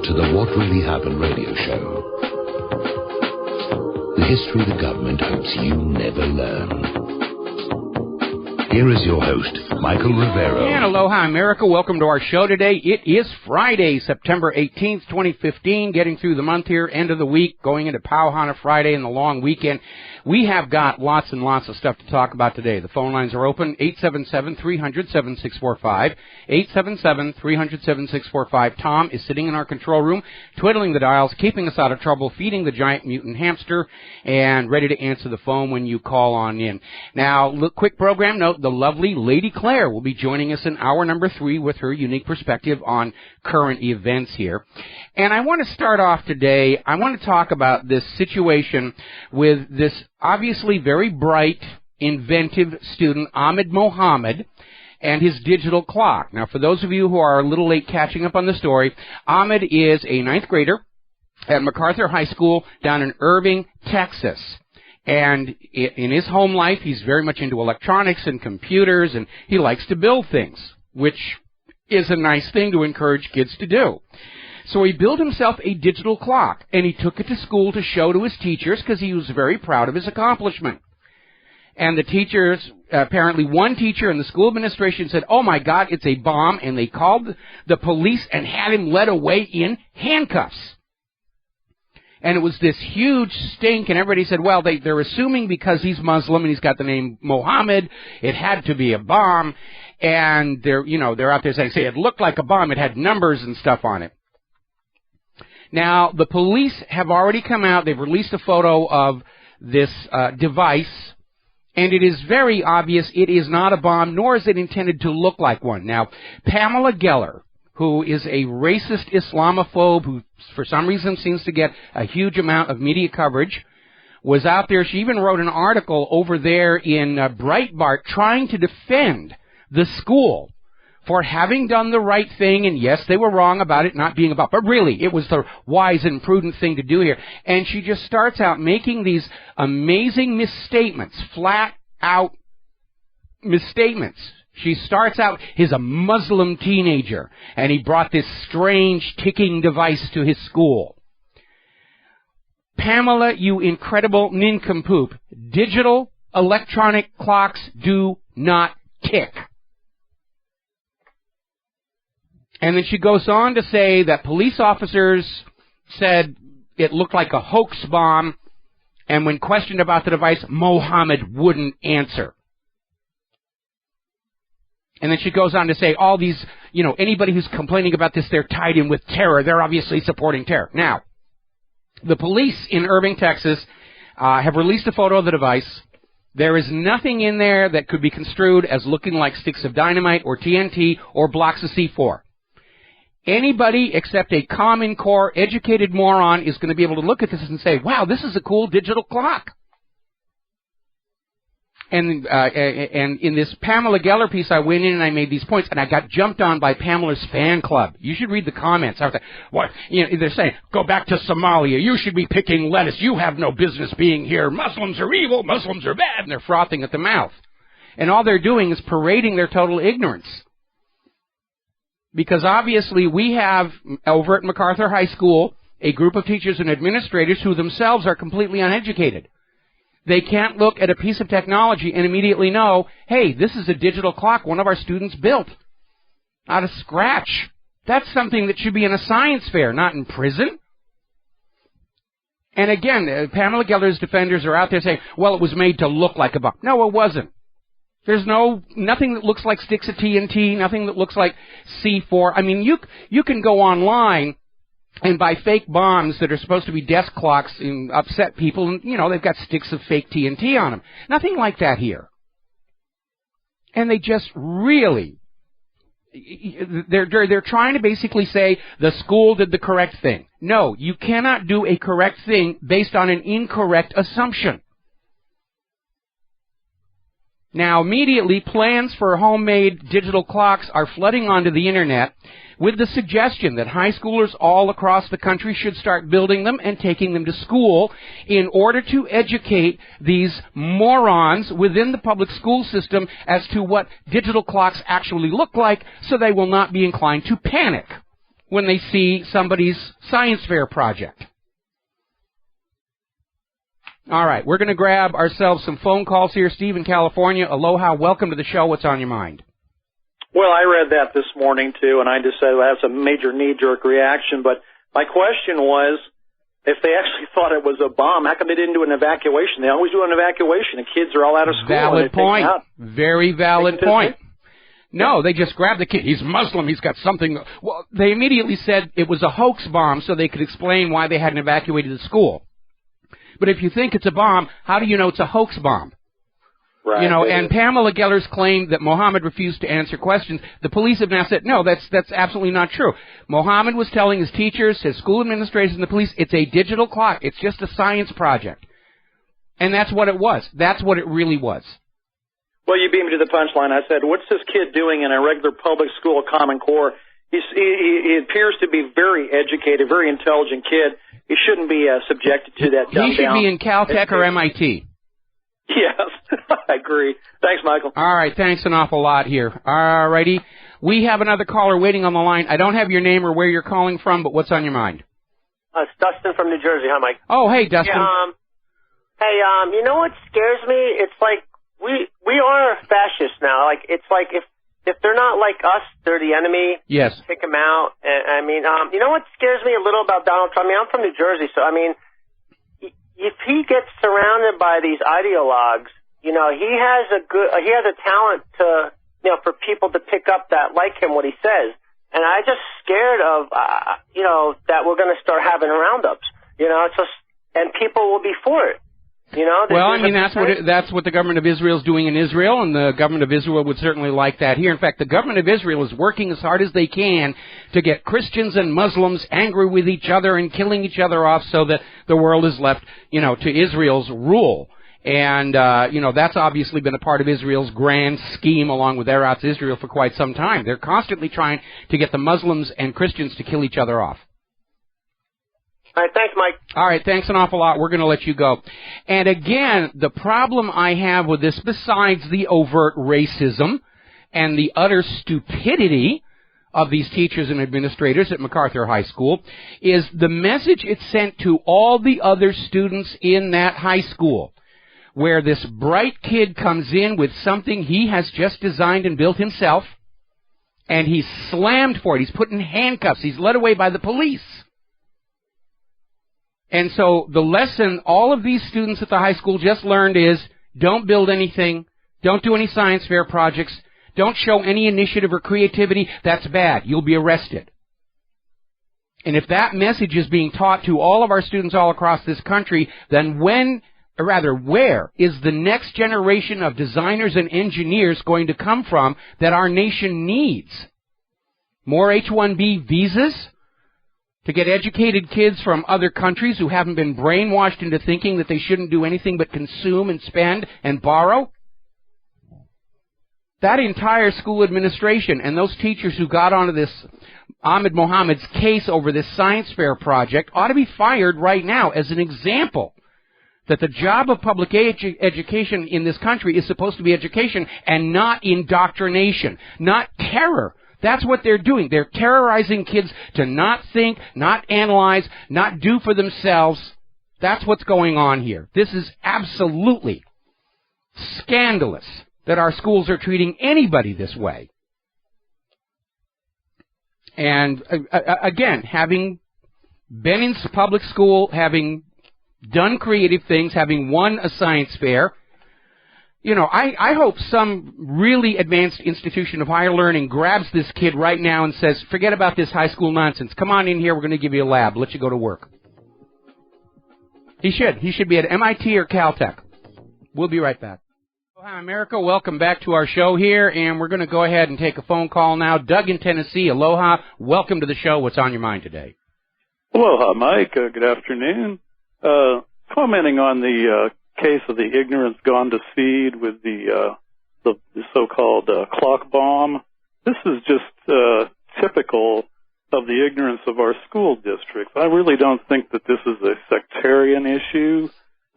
to the What Really Happened radio show. The history the government hopes you never learn. Here is your host, Michael Rivero. And aloha, America. Welcome to our show today. It is Friday, September 18th, 2015, getting through the month here, end of the week, going into Kaahumanu Friday and the long weekend. We have got lots and lots of stuff to talk about today. The phone lines are open, 877-300-7645, 877-300-7645. Tom is sitting in our control room, twiddling the dials, keeping us out of trouble, feeding the giant mutant hamster, and ready to answer the phone when you call on in. Now, quick program note, the lovely Lady Claire will be joining us in hour number 3 with her unique perspective on current events here. And I want to start off today, I want to talk about this situation with this obviously very bright, inventive student, Ahmed Mohammed, and his digital clock. Now, for those of you who are a little late catching up on the story, Ahmed is a 9th grader at MacArthur High School down in Irving, Texas. And in his home life, he's very much into electronics and computers, and he likes to build things, which is a nice thing to encourage kids to do. So he built himself a digital clock, and he took it to school to show to his teachers because he was very proud of his accomplishment. And the teachers, apparently one teacher in the school administration said, "Oh my God, it's a bomb," and they called the police and had him led away in handcuffs. And it was this huge stink, and everybody said, well, they're assuming because he's Muslim and he's got the name Mohammed, it had to be a bomb. And they're out there saying, it looked like a bomb. It had numbers and stuff on it. Now, the police have already come out. They've released a photo of this device, and it is very obvious it is not a bomb, nor is it intended to look like one. Now, Pamela Geller, who is a racist Islamophobe who, for some reason, seems to get a huge amount of media coverage, was out there. She even wrote an article over there in Breitbart trying to defend the school for having done the right thing, and yes, they were wrong about it not being a bomb, but really, it was the wise and prudent thing to do here. And she just starts out making these amazing misstatements, flat-out misstatements. She starts out, he's a Muslim teenager, and he brought this strange ticking device to his school. Pamela, you incredible nincompoop, digital electronic clocks do not tick. And then she goes on to say that police officers said it looked like a hoax bomb, and when questioned about the device, Mohammed wouldn't answer. And then she goes on to say all these, anybody who's complaining about this, they're tied in with terror. They're obviously supporting terror. Now, the police in Irving, Texas, have released a photo of the device. There is nothing in there that could be construed as looking like sticks of dynamite or TNT or blocks of C4. Anybody except a Common Core educated moron is going to be able to look at this and say, wow, this is a cool digital clock. And in this Pamela Geller piece, I went in and I made these points, and I got jumped on by Pamela's fan club. You should read the comments. I was like, what? They're saying, go back to Somalia. You should be picking lettuce. You have no business being here. Muslims are evil. Muslims are bad. And they're frothing at the mouth. And all they're doing is parading their total ignorance. Because obviously we have, over at MacArthur High School, a group of teachers and administrators who themselves are completely uneducated. They can't look at a piece of technology and immediately know, hey, this is a digital clock one of our students built out of scratch. That's something that should be in a science fair, not in prison. And again, Pamela Geller's defenders are out there saying, well, it was made to look like a bomb. No, it wasn't. There's nothing that looks like sticks of TNT, nothing that looks like C4. I mean, you can go online and buy fake bombs that are supposed to be desk clocks and upset people, and, they've got sticks of fake TNT on them. Nothing like that here. And they just really, they're trying to basically say the school did the correct thing. No, you cannot do a correct thing based on an incorrect assumption. Now, immediately, plans for homemade digital clocks are flooding onto the Internet with the suggestion that high schoolers all across the country should start building them and taking them to school in order to educate these morons within the public school system as to what digital clocks actually look like, so they will not be inclined to panic when they see somebody's science fair project. All right, we're going to grab ourselves some phone calls here. Steve in California, aloha, welcome to the show. What's on your mind? Well, I read that this morning, too, and I just said well, that's a major knee-jerk reaction. But my question was, if they actually thought it was a bomb, how come they didn't do an evacuation? They always do an evacuation, and kids are all out of school. Valid point. Very valid point. No, they just grabbed the kid. He's Muslim. He's got something. Well, they immediately said it was a hoax bomb so they could explain why they hadn't evacuated the school. But if you think it's a bomb, how do you know it's a hoax bomb? Right. You know, and Pamela Geller's claim that Mohammed refused to answer questions, the police have now said, no, that's absolutely not true. Mohammed was telling his teachers, his school administrators, and the police, it's a digital clock. It's just a science project. And that's what it was. That's what it really was. Well, you beat me to the punchline. I said, what's this kid doing in a regular public school Common Core? He appears to be very educated, very intelligent kid. He shouldn't be subjected to that dumbed down. He should be in Caltech or MIT. Yes, I agree. Thanks, Michael. All right, thanks an awful lot here. All righty. We have another caller waiting on the line. I don't have your name or where you're calling from, but what's on your mind? It's Dustin from New Jersey. Hi, Mike. Oh, hey, Dustin. Yeah, you know what scares me? It's like we are fascists now. Like it's like if they're not like us, they're the enemy. Yes. Kick them out. And, I mean, you know what scares me a little about Donald Trump? I mean, I'm from New Jersey, so I mean, if he gets surrounded by these ideologues, you know, he has a talent to, you know, for people to pick up that like him what he says. And I just scared of, you know, that we're going to start having roundups. You know, it's just, and people will be for it. You know, well, I mean, that's what the government of Israel is doing in Israel, and the government of Israel would certainly like that here. In fact, the government of Israel is working as hard as they can to get Christians and Muslims angry with each other and killing each other off so that the world is left, you know, to Israel's rule. And, you know, that's obviously been a part of Israel's grand scheme along with Eretz Israel for quite some time. They're constantly trying to get the Muslims and Christians to kill each other off. All right, thanks, Mike. All right, thanks an awful lot. We're going to let you go. And again, the problem I have with this, besides the overt racism and the utter stupidity of these teachers and administrators at MacArthur High School, is the message it sent to all the other students in that high school, where this bright kid comes in with something he has just designed and built himself, and he's slammed for it. He's put in handcuffs. He's led away by the police. And so the lesson all of these students at the high school just learned is, don't build anything, don't do any science fair projects, don't show any initiative or creativity. That's bad. You'll be arrested. And if that message is being taught to all of our students all across this country, then where is the next generation of designers and engineers going to come from that our nation needs? More H-1B visas? To get educated kids from other countries who haven't been brainwashed into thinking that they shouldn't do anything but consume and spend and borrow? That entire school administration and those teachers who got onto this Ahmed Mohammed's case over this science fair project ought to be fired right now as an example that the job of public education in this country is supposed to be education and not indoctrination, not terror. That's what they're doing. They're terrorizing kids to not think, not analyze, not do for themselves. That's what's going on here. This is absolutely scandalous that our schools are treating anybody this way. And again, having been in public school, having done creative things, having won a science fair, you know, I hope some really advanced institution of higher learning grabs this kid right now and says, forget about this high school nonsense. Come on in here. We're going to give you a lab. Let you go to work. He should. He should be at MIT or Caltech. We'll be right back. Hi, America. Welcome back to our show here, and we're going to go ahead and take a phone call now. Doug in Tennessee. Aloha. Welcome to the show. What's on your mind today? Aloha, Mike. Good afternoon. Commenting on the case of the ignorance gone to seed with the so-called clock bomb. This is just typical of the ignorance of our school districts. I really don't think that this is a sectarian issue.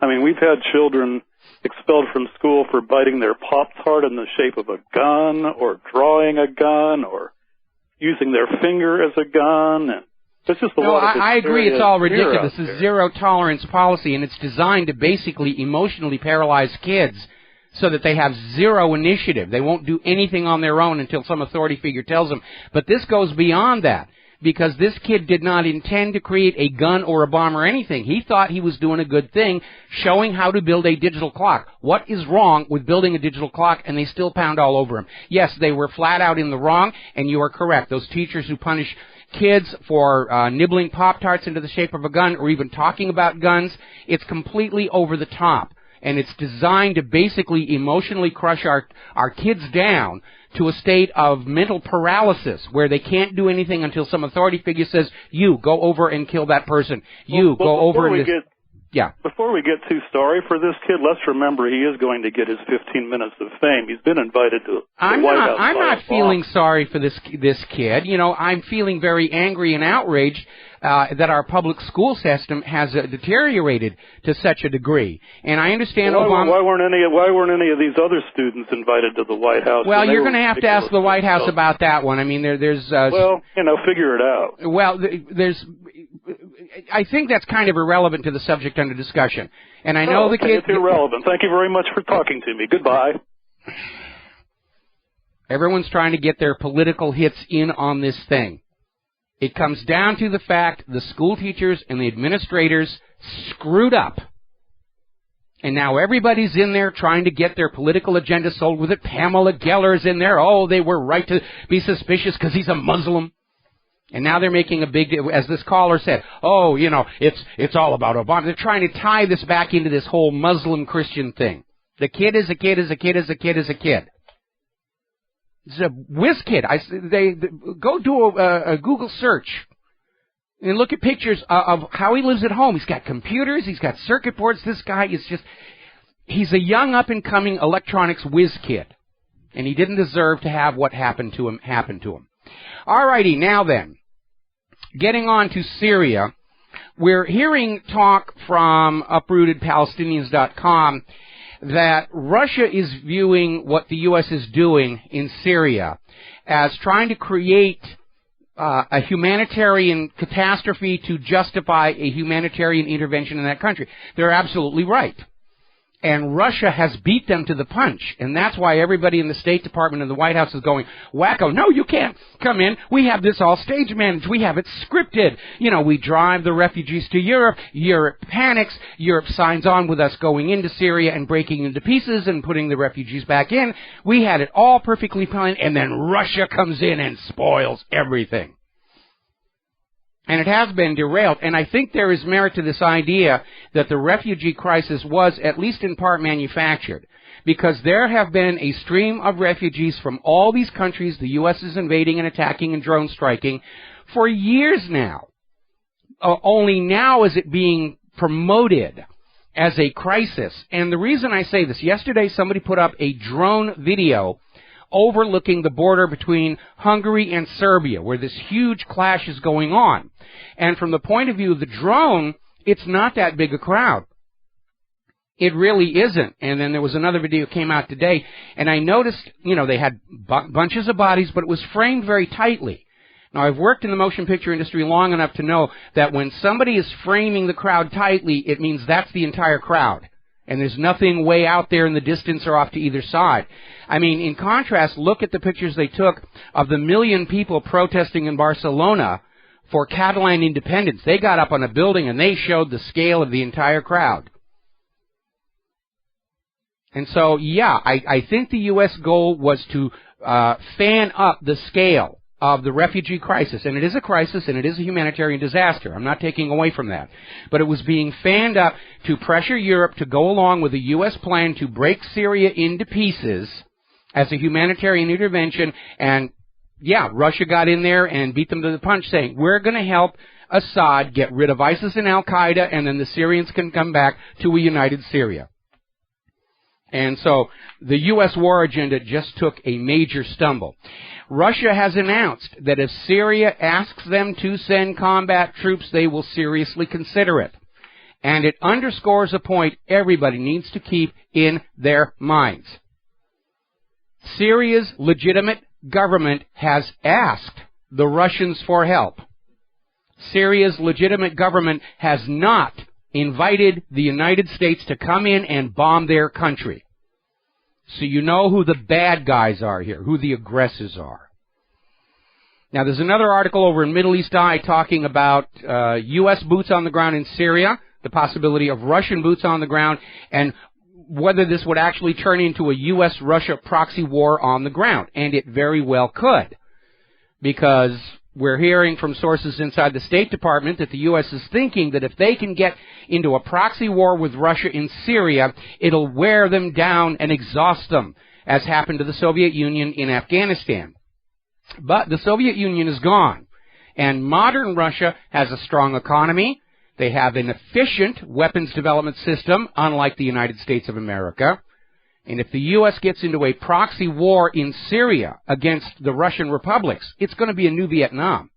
I mean, we've had children expelled from school for biting their Pop-Tart in the shape of a gun or drawing a gun or using their finger as a gun, and there's just a lot of I agree. It's all ridiculous. This is zero tolerance policy, and it's designed to basically emotionally paralyze kids so that they have zero initiative. They won't do anything on their own until some authority figure tells them. But this goes beyond that, because this kid did not intend to create a gun or a bomb or anything. He thought he was doing a good thing, showing how to build a digital clock. What is wrong with building a digital clock? And they still pound all over him. Yes, they were flat out in the wrong, and you are correct. Those teachers who punish kids for nibbling Pop-Tarts into the shape of a gun or even talking about guns, it's completely over the top. And it's designed to basically emotionally crush our kids down to a state of mental paralysis where they can't do anything until some authority figure says, you, go over and kill that person. You, go over and... Yeah. Before we get too sorry for this kid, let's remember he is going to get his 15 minutes of fame. He's been invited to the White House. I'm not feeling sorry for this kid. You know, I'm feeling very angry and outraged that our public school system has deteriorated to such a degree. And I understand Obama... Why weren't any of these other students invited to the White House? Well, you're going to have to ask the White House about that one. I mean, there's... well, figure it out. Well, I think that's kind of irrelevant to the subject under discussion. And I know the kid... It's irrelevant. Thank you very much for talking to me. Goodbye. Everyone's trying to get their political hits in on this thing. It comes down to the fact the school teachers and the administrators screwed up. And now everybody's in there trying to get their political agenda sold with it. Pamela Geller's in there. Oh, they were right to be suspicious because he's a Muslim. And now they're making a big, as this caller said, oh, it's all about Obama. They're trying to tie this back into this whole Muslim-Christian thing. The kid is a kid is a kid is a kid is a kid. It's a whiz kid. They go do a Google search and look at pictures of how he lives at home. He's got computers. He's got circuit boards. This guy is he's a young up-and-coming electronics whiz kid. And he didn't deserve to have what happened to him happen to him. All righty, now then, getting on to Syria, we're hearing talk from UprootedPalestinians.com that Russia is viewing what the U.S. is doing in Syria as trying to create a humanitarian catastrophe to justify a humanitarian intervention in that country. They're absolutely right. And Russia has beat them to the punch. And that's why everybody in the State Department and the White House is going, wacko, no, you can't come in. We have this all stage managed. We have it scripted. We drive the refugees to Europe. Europe panics. Europe signs on with us going into Syria and breaking into pieces and putting the refugees back in. We had it all perfectly planned. And then Russia comes in and spoils everything. And it has been derailed. And I think there is merit to this idea that the refugee crisis was at least in part manufactured. Because there have been a stream of refugees from all these countries the U.S. is invading and attacking and drone striking for years now. Only now is it being promoted as a crisis. And the reason I say this, yesterday somebody put up a drone video overlooking the border between Hungary and Serbia, where this huge clash is going on. And from the point of view of the drone, it's not that big a crowd. It really isn't. And then there was another video that came out today, and I noticed, they had bunches of bodies, but it was framed very tightly. Now, I've worked in the motion picture industry long enough to know that when somebody is framing the crowd tightly, it means that's the entire crowd. And there's nothing way out there in the distance or off to either side. I mean, in contrast, look at the pictures they took of the 1 million people protesting in Barcelona for Catalan independence. They got up on a building and they showed the scale of the entire crowd. And so, yeah, I think the U.S. goal was to fan up the scale of the refugee crisis. And it is a crisis and it is a humanitarian disaster. I'm not taking away from that. But it was being fanned up to pressure Europe to go along with a U.S. plan to break Syria into pieces as a humanitarian intervention. And, yeah, Russia got in there and beat them to the punch, saying, we're going to help Assad get rid of ISIS and Al-Qaeda, and then the Syrians can come back to a united Syria. And so the U.S. war agenda just took a major stumble. Russia has announced that if Syria asks them to send combat troops, they will seriously consider it. And it underscores a point everybody needs to keep in their minds. Syria's legitimate government has asked the Russians for help. Syria's legitimate government has not invited the United States to come in and bomb their country. So you know who the bad guys are here, who the aggressors are. Now, there's another article over in Middle East Eye talking about U.S. boots on the ground in Syria, the possibility of Russian boots on the ground, and whether this would actually turn into a U.S.-Russia proxy war on the ground. And it very well could, because we're hearing from sources inside the State Department that the U.S. is thinking that if they can get into a proxy war with Russia in Syria, it'll wear them down and exhaust them, as happened to the Soviet Union in Afghanistan. But the Soviet Union is gone, and modern Russia has a strong economy. They have an efficient weapons development system, unlike the United States of America. And if the U.S. gets into a proxy war in Syria against the Russian republics, it's going to be a new Vietnam.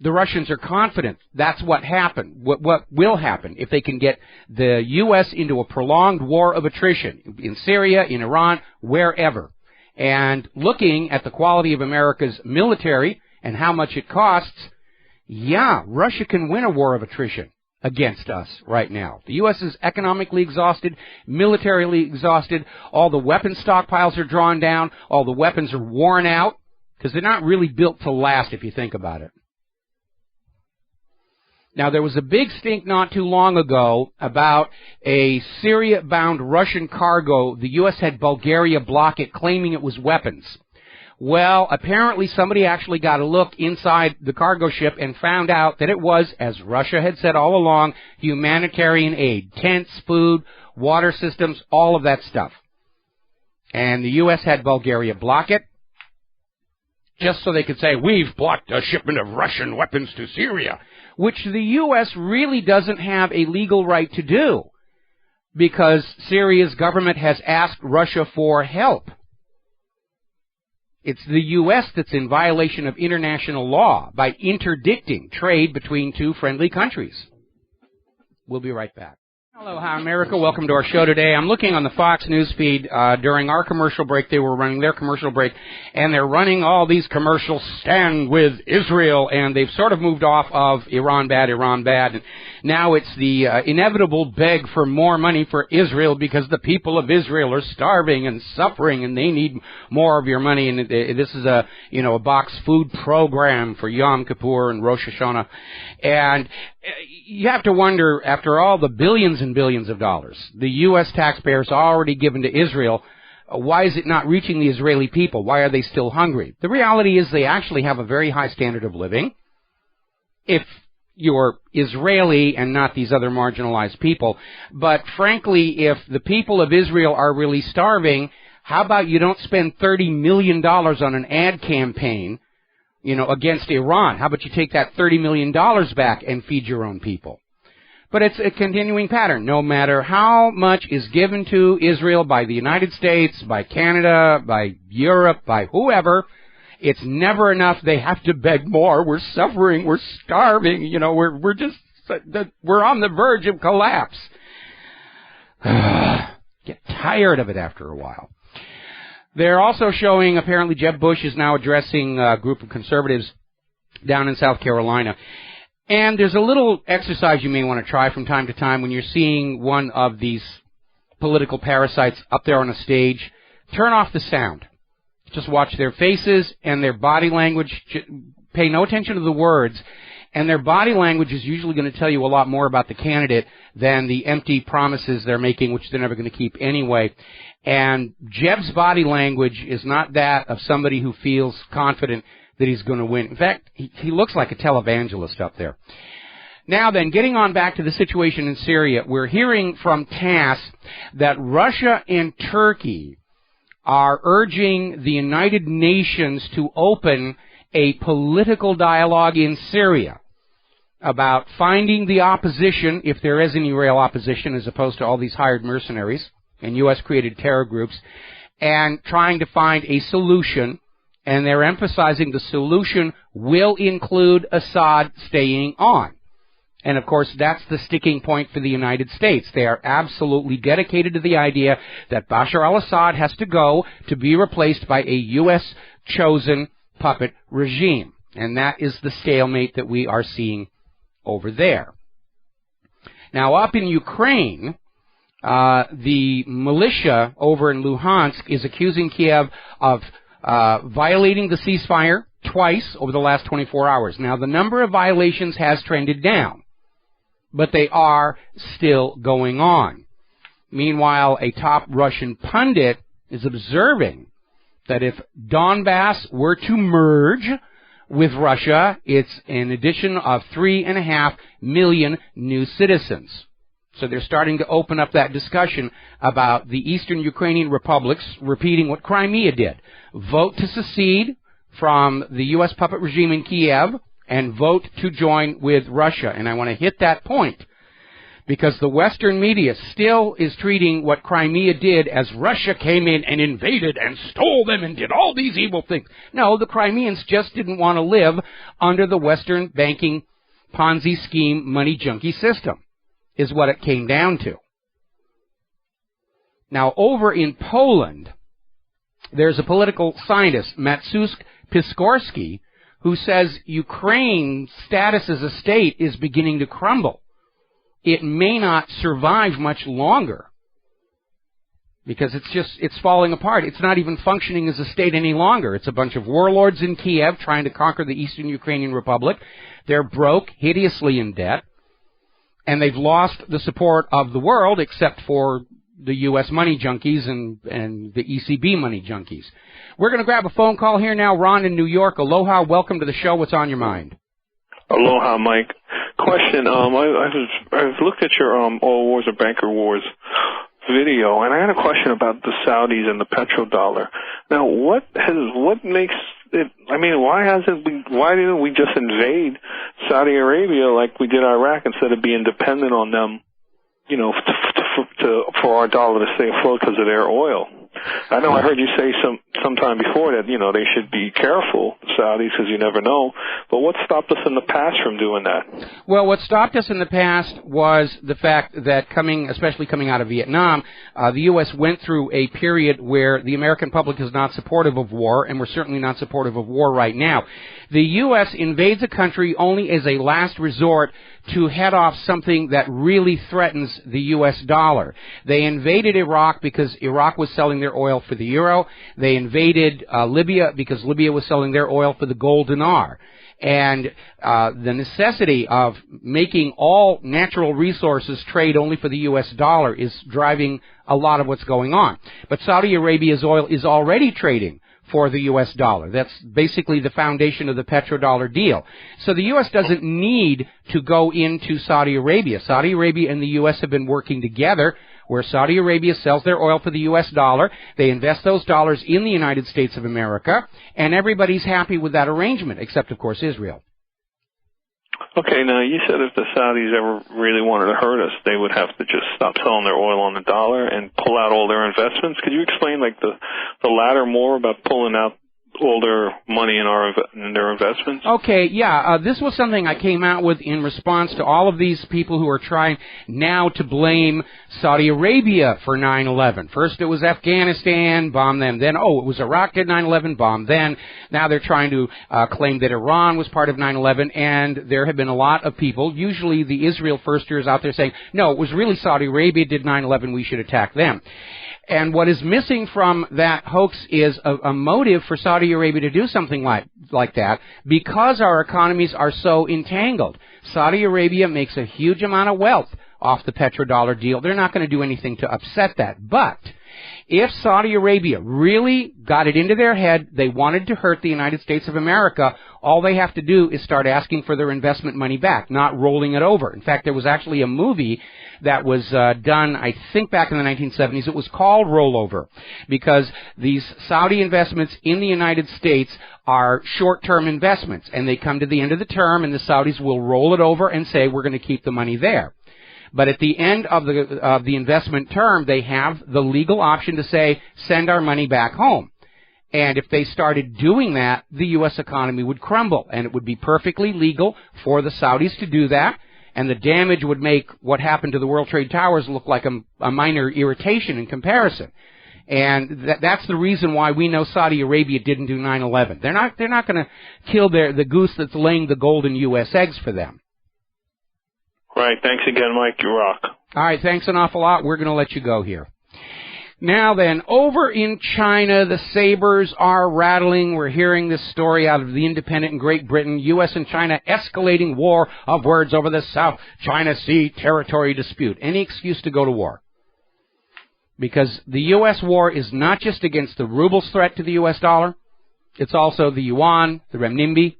The Russians are confident that's what happened, what will happen if they can get the U.S. into a prolonged war of attrition in Syria, in Iran, wherever. And looking at the quality of America's military and how much it costs, yeah, Russia can win a war of attrition against us right now. The U.S. is economically exhausted, militarily exhausted, all the weapon stockpiles are drawn down, all the weapons are worn out, because they're not really built to last if you think about it. Now, there was a big stink not too long ago about a Syria-bound Russian cargo. The U.S. had Bulgaria block it, claiming it was weapons. Well, apparently somebody actually got a look inside the cargo ship and found out that it was, as Russia had said all along, humanitarian aid. Tents, food, water systems, all of that stuff. And the U.S. had Bulgaria block it, just so they could say, we've blocked a shipment of Russian weapons to Syria, which the U.S. really doesn't have a legal right to do, because Syria's government has asked Russia for help. It's the U.S. that's in violation of international law by interdicting trade between two friendly countries. We'll be right back. Hello, hi, America. Welcome to our show today. I'm looking on the Fox News feed during our commercial break. They were running their commercial break, and they're running all these commercials, stand with Israel, and they've sort of moved off of Iran bad, and now it's the inevitable beg for more money for Israel because the people of Israel are starving and suffering, and they need more of your money. And this is a box food program for Yom Kippur and Rosh Hashanah, and you have to wonder, after all the billions and billions of dollars the U.S. taxpayers already given to Israel, why is it not reaching the Israeli people? Why are they still hungry? The reality is they actually have a very high standard of living. If you're Israeli and not these other marginalized people. But frankly, if the people of Israel are really starving, how about you don't spend $30 million on an ad campaign, against Iran? How about you take that $30 million back and feed your own people? But it's a continuing pattern. No matter how much is given to Israel by the United States, by Canada, by Europe, by whoever, it's never enough. They have to beg more. We're suffering. We're starving. We're on the verge of collapse. Get tired of it after a while. They're also showing, apparently, Jeb Bush is now addressing a group of conservatives down in South Carolina. And there's a little exercise you may want to try from time to time when you're seeing one of these political parasites up there on a stage. Turn off the sound. Just watch their faces and their body language. Pay no attention to the words. And their body language is usually going to tell you a lot more about the candidate than the empty promises they're making, which they're never going to keep anyway. And Jeb's body language is not that of somebody who feels confident that he's going to win. In fact, he looks like a televangelist up there. Now then, getting on back to the situation in Syria, we're hearing from TASS that Russia and Turkey are urging the United Nations to open a political dialogue in Syria about finding the opposition, if there is any real opposition, as opposed to all these hired mercenaries and U.S.-created terror groups, and trying to find a solution. And they're emphasizing the solution will include Assad staying on. And, of course, that's the sticking point for the United States. They are absolutely dedicated to the idea that Bashar al-Assad has to go to be replaced by a U.S.-chosen puppet regime. And that is the stalemate that we are seeing over there. Now, up in Ukraine, the militia over in Luhansk is accusing Kiev of violating the ceasefire twice over the last 24 hours. Now, the number of violations has trended down, but they are still going on. Meanwhile, a top Russian pundit is observing that if Donbass were to merge with Russia, it's an addition of 3.5 million new citizens. So they're starting to open up that discussion about the eastern Ukrainian republics repeating what Crimea did. Vote to secede from the U.S. puppet regime in Kiev and vote to join with Russia. And I want to hit that point because the Western media still is treating what Crimea did as Russia came in and invaded and stole them and did all these evil things. No, the Crimeans just didn't want to live under the Western banking Ponzi scheme money junkie system, is what it came down to. Now, over in Poland, there's a political scientist, Mateusz Piskorski, who says Ukraine's status as a state is beginning to crumble. It may not survive much longer because it's falling apart. It's not even functioning as a state any longer. It's a bunch of warlords in Kiev trying to conquer the Eastern Ukrainian Republic. They're broke, hideously in debt, and they've lost the support of the world except for the U.S. money junkies and the ECB money junkies. We're going to grab a phone call here now. Ron in New York. Aloha. Welcome to the show. What's on your mind? Aloha, Mike. Question. I've looked at your Oil Wars or Banker Wars video, and I had a question about the Saudis and the petrodollar. Now, what makes it? I mean, why didn't we just invade Saudi Arabia like we did Iraq instead of being dependent on them? You know, for our dollar to stay afloat because of their oil. I know I heard you say sometime before that, you know, they should be careful, Saudis, because you never know. But what stopped us in the past from doing that? Well, what stopped us in the past was the fact that especially coming out of Vietnam, the U.S. went through a period where the American public is not supportive of war, and we're certainly not supportive of war right now. The U.S. invades a country only as a last resort to head off something that really threatens the U.S. dollar. They invaded Iraq because Iraq was selling their oil for the euro. They invaded Libya because Libya was selling their oil for the gold dinar. And the necessity of making all natural resources trade only for the U.S. dollar is driving a lot of what's going on. But Saudi Arabia's oil is already trading for the U.S. dollar. That's basically the foundation of the petrodollar deal. So the U.S. doesn't need to go into Saudi Arabia. Saudi Arabia and the U.S. have been working together where Saudi Arabia sells their oil for the U.S. dollar. They invest those dollars in the United States of America, and everybody's happy with that arrangement, except, of course, Israel. Okay, now you said if the Saudis ever really wanted to hurt us, they would have to just stop selling their oil on the dollar and pull out all their investments. Could you explain, like, the latter more about pulling out all their money in their investments? Okay, yeah. This was something I came out with in response to all of these people who are trying now to blame Saudi Arabia for 9/11. First it was Afghanistan, bomb them. Then, it was Iraq did 9/11, bomb then. Now they're trying to claim that Iran was part of 9/11, and there have been a lot of people, usually the Israel firsters out there saying, no, it was really Saudi Arabia did 9/11, we should attack them. And what is missing from that hoax is a motive for Saudi Arabia to do something like that because our economies are so entangled. Saudi Arabia makes a huge amount of wealth off the petrodollar deal. They're not going to do anything to upset that. But if Saudi Arabia really got it into their head they wanted to hurt the United States of America, all they have to do is start asking for their investment money back, not rolling it over. In fact, there was actually a movie that was done, I think, back in the 1970s. It was called Rollover because these Saudi investments in the United States are short-term investments, and they come to the end of the term, and the Saudis will roll it over and say, we're going to keep the money there. But at the end of the investment term, they have the legal option to say, send our money back home. And if they started doing that, the U.S. economy would crumble, and it would be perfectly legal for the Saudis to do that, and the damage would make what happened to the World Trade Towers look like a minor irritation in comparison. And that's the reason why we know Saudi Arabia didn't do 9/11. They're not going to kill the goose that's laying the golden U.S. eggs for them. Right. Thanks again, Mike. You rock. All right. Thanks an awful lot. We're going to let you go here. Now then, over in China, the sabers are rattling. We're hearing this story out of the Independent in Great Britain. U.S. and China escalating war of words over the South China Sea territory dispute. Any excuse to go to war. Because the U.S. war is not just against the ruble's threat to the U.S. dollar. It's also the yuan, the renminbi.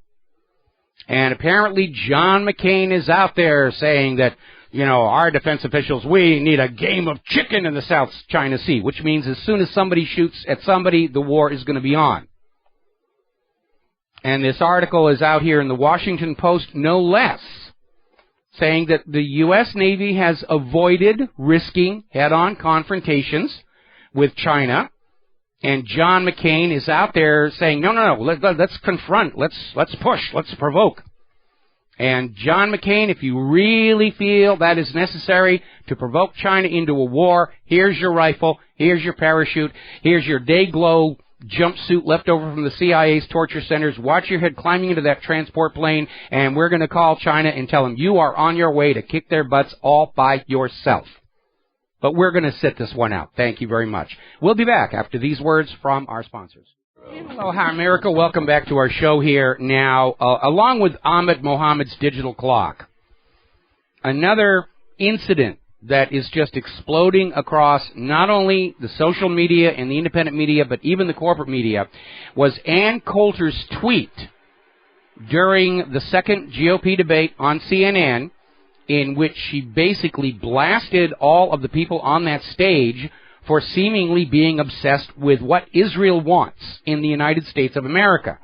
And apparently John McCain is out there saying that, you know, our defense officials, we need a game of chicken in the South China Sea, which means as soon as somebody shoots at somebody, the war is going to be on. And this article is out here in the Washington Post, no less, saying that the U.S. Navy has avoided risking head-on confrontations with China. And John McCain is out there saying, no, let's confront, let's push, let's provoke. And John McCain, if you really feel that is necessary to provoke China into a war, here's your rifle, here's your parachute, here's your day-glow jumpsuit left over from the CIA's torture centers. Watch your head climbing into that transport plane, and we're going to call China and tell them you are on your way to kick their butts all by yourself. But we're going to sit this one out. Thank you very much. We'll be back after these words from our sponsors. Hello, hi, America. Welcome back to our show here. Now, along with Ahmed Mohammed's digital clock, another incident that is just exploding across not only the social media and the independent media, but even the corporate media, was Ann Coulter's tweet during the second GOP debate on CNN, in which she basically blasted all of the people on that stage for seemingly being obsessed with what Israel wants in the United States of America.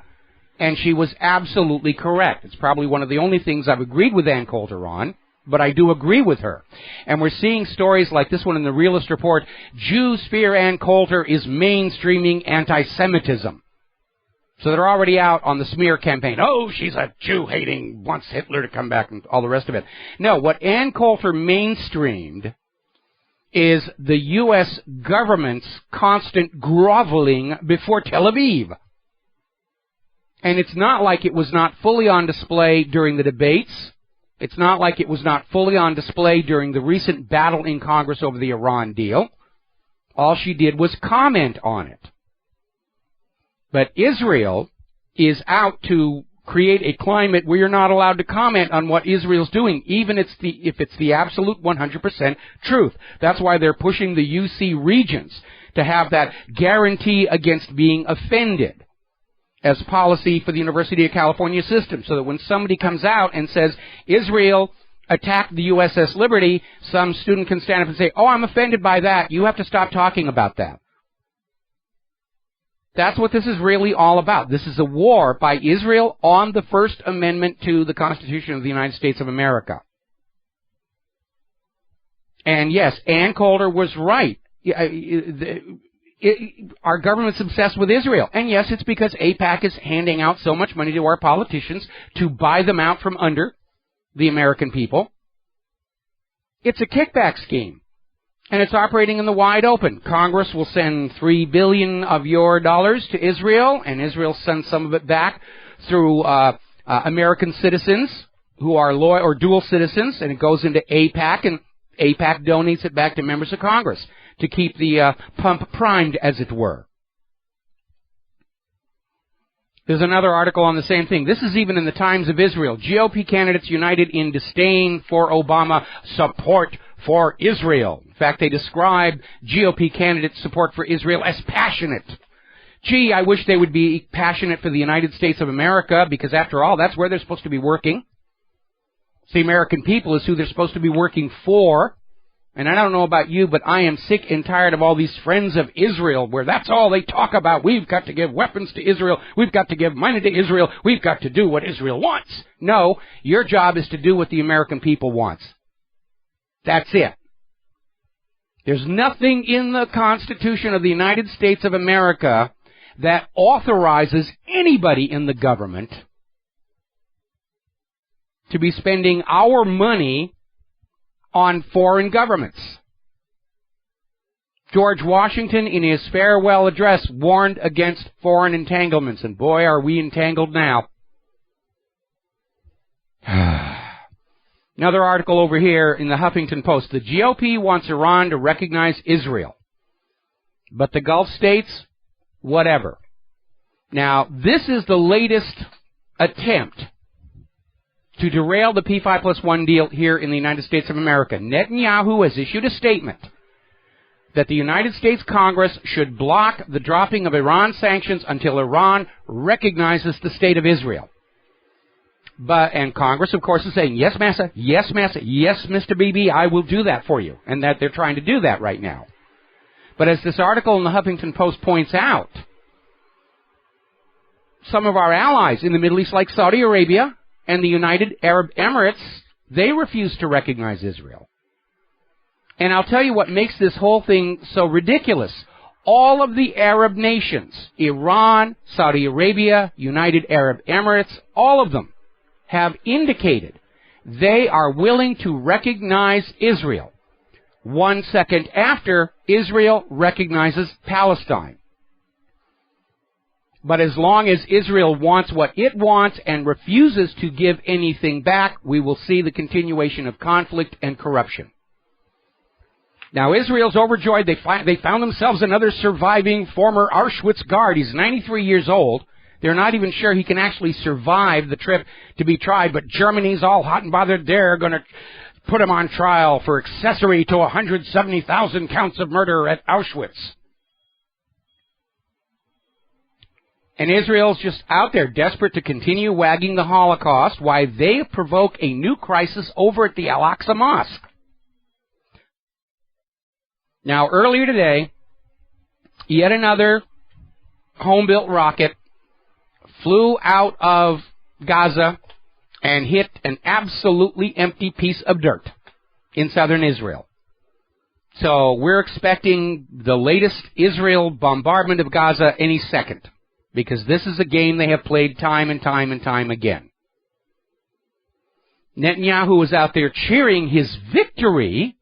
And she was absolutely correct. It's probably one of the only things I've agreed with Ann Coulter on, but I do agree with her. And we're seeing stories like this one in the Realist Report. Jews fear Ann Coulter is mainstreaming anti-Semitism. So they're already out on the smear campaign. Oh, she's a Jew-hating, wants Hitler to come back, and all the rest of it. No, what Ann Coulter mainstreamed is the U.S. government's constant groveling before Tel Aviv. And it's not like it was not fully on display during the debates. It's not like it was not fully on display during the recent battle in Congress over the Iran deal. All she did was comment on it. But Israel is out to create a climate where you're not allowed to comment on what Israel's doing, even if it's the absolute 100% truth. That's why they're pushing the UC regions to have that guarantee against being offended as policy for the University of California system, so that when somebody comes out and says, Israel attacked the USS Liberty, some student can stand up and say, oh, I'm offended by that. You have to stop talking about that. That's what this is really all about. This is a war by Israel on the First Amendment to the Constitution of the United States of America. And yes, Ann Coulter was right. Our government's obsessed with Israel. And yes, it's because AIPAC is handing out so much money to our politicians to buy them out from under the American people. It's a kickback scheme. And it's operating in the wide open. Congress will send $3 billion of your dollars to Israel, and Israel sends some of it back through American citizens who are loyal or dual citizens, and it goes into AIPAC, and AIPAC donates it back to members of Congress to keep the pump primed, as it were. There's another article on the same thing. This is even in the Times of Israel. GOP candidates united in disdain for Obama, support for Israel. In fact, they describe GOP candidates' support for Israel as passionate. Gee, I wish they would be passionate for the United States of America, because after all, that's where they're supposed to be working. The American people is who they're supposed to be working for. And I don't know about you, but I am sick and tired of all these friends of Israel where that's all they talk about. We've got to give weapons to Israel. We've got to give money to Israel. We've got to do what Israel wants. No, your job is to do what the American people wants. That's it. There's nothing in the Constitution of the United States of America that authorizes anybody in the government to be spending our money on foreign governments. George Washington, in his farewell address, warned against foreign entanglements, and boy, are we entangled now. Another article over here in the Huffington Post. The GOP wants Iran to recognize Israel, but the Gulf states, whatever. Now, this is the latest attempt to derail the P5+1 deal here in the United States of America. Netanyahu has issued a statement that the United States Congress should block the dropping of Iran sanctions until Iran recognizes the State of Israel. And Congress, of course, is saying, yes, Massa, yes, Massa, yes, Mr. BB, I will do that for you. And that they're trying to do that right now. But as this article in the Huffington Post points out, some of our allies in the Middle East, like Saudi Arabia and the United Arab Emirates, they refuse to recognize Israel. And I'll tell you what makes this whole thing so ridiculous. All of the Arab nations, Iran, Saudi Arabia, United Arab Emirates, all of them have indicated they are willing to recognize Israel 1 second after Israel recognizes Palestine. But as long as Israel wants what it wants and refuses to give anything back, we will see the continuation of conflict and corruption. Now, Israel's overjoyed. They found themselves another surviving former Auschwitz guard. He's 93 years old. They're not even sure he can actually survive the trip to be tried, but Germany's all hot and bothered. They're going to put him on trial for accessory to 170,000 counts of murder at Auschwitz. And Israel's just out there desperate to continue wagging the Holocaust while they provoke a new crisis over at the Al-Aqsa Mosque. Now, earlier today, yet another home-built rocket flew out of Gaza and hit an absolutely empty piece of dirt in southern Israel. So we're expecting the latest Israel bombardment of Gaza any second, because this is a game they have played time and time and time again. Netanyahu was out there cheering his victory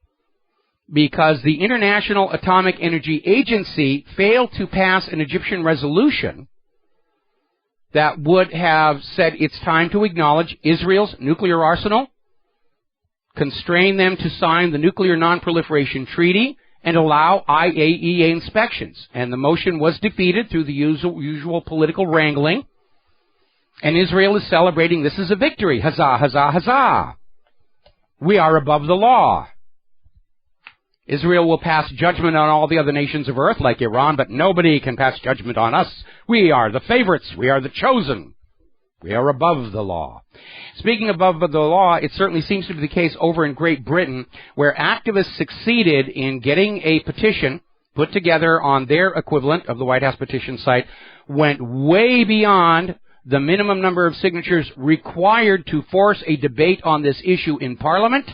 because the International Atomic Energy Agency failed to pass an Egyptian resolution that would have said it's time to acknowledge Israel's nuclear arsenal, constrain them to sign the Nuclear Non-Proliferation Treaty, and allow IAEA inspections. And the motion was defeated through the usual political wrangling. And Israel is celebrating this is a victory. Huzzah, huzzah, huzzah. We are above the law. Israel will pass judgment on all the other nations of earth, like Iran, but nobody can pass judgment on us. We are the favorites. We are the chosen. We are above the law. Speaking above the law, it certainly seems to be the case over in Great Britain, where activists succeeded in getting a petition put together on their equivalent of the White House petition site, went way beyond the minimum number of signatures required to force a debate on this issue in Parliament.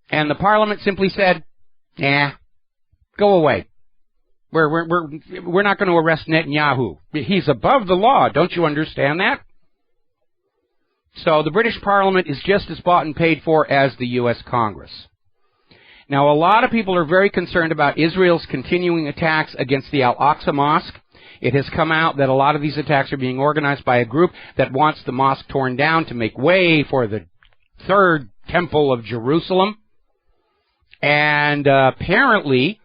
And the Parliament simply said, nah, go away. We're not going to arrest Netanyahu. He's above the law. Don't you understand that? So the British Parliament is just as bought and paid for as the U.S. Congress. Now, a lot of people are very concerned about Israel's continuing attacks against the Al-Aqsa Mosque. It has come out that a lot of these attacks are being organized by a group that wants the mosque torn down to make way for the third temple of Jerusalem. And apparently,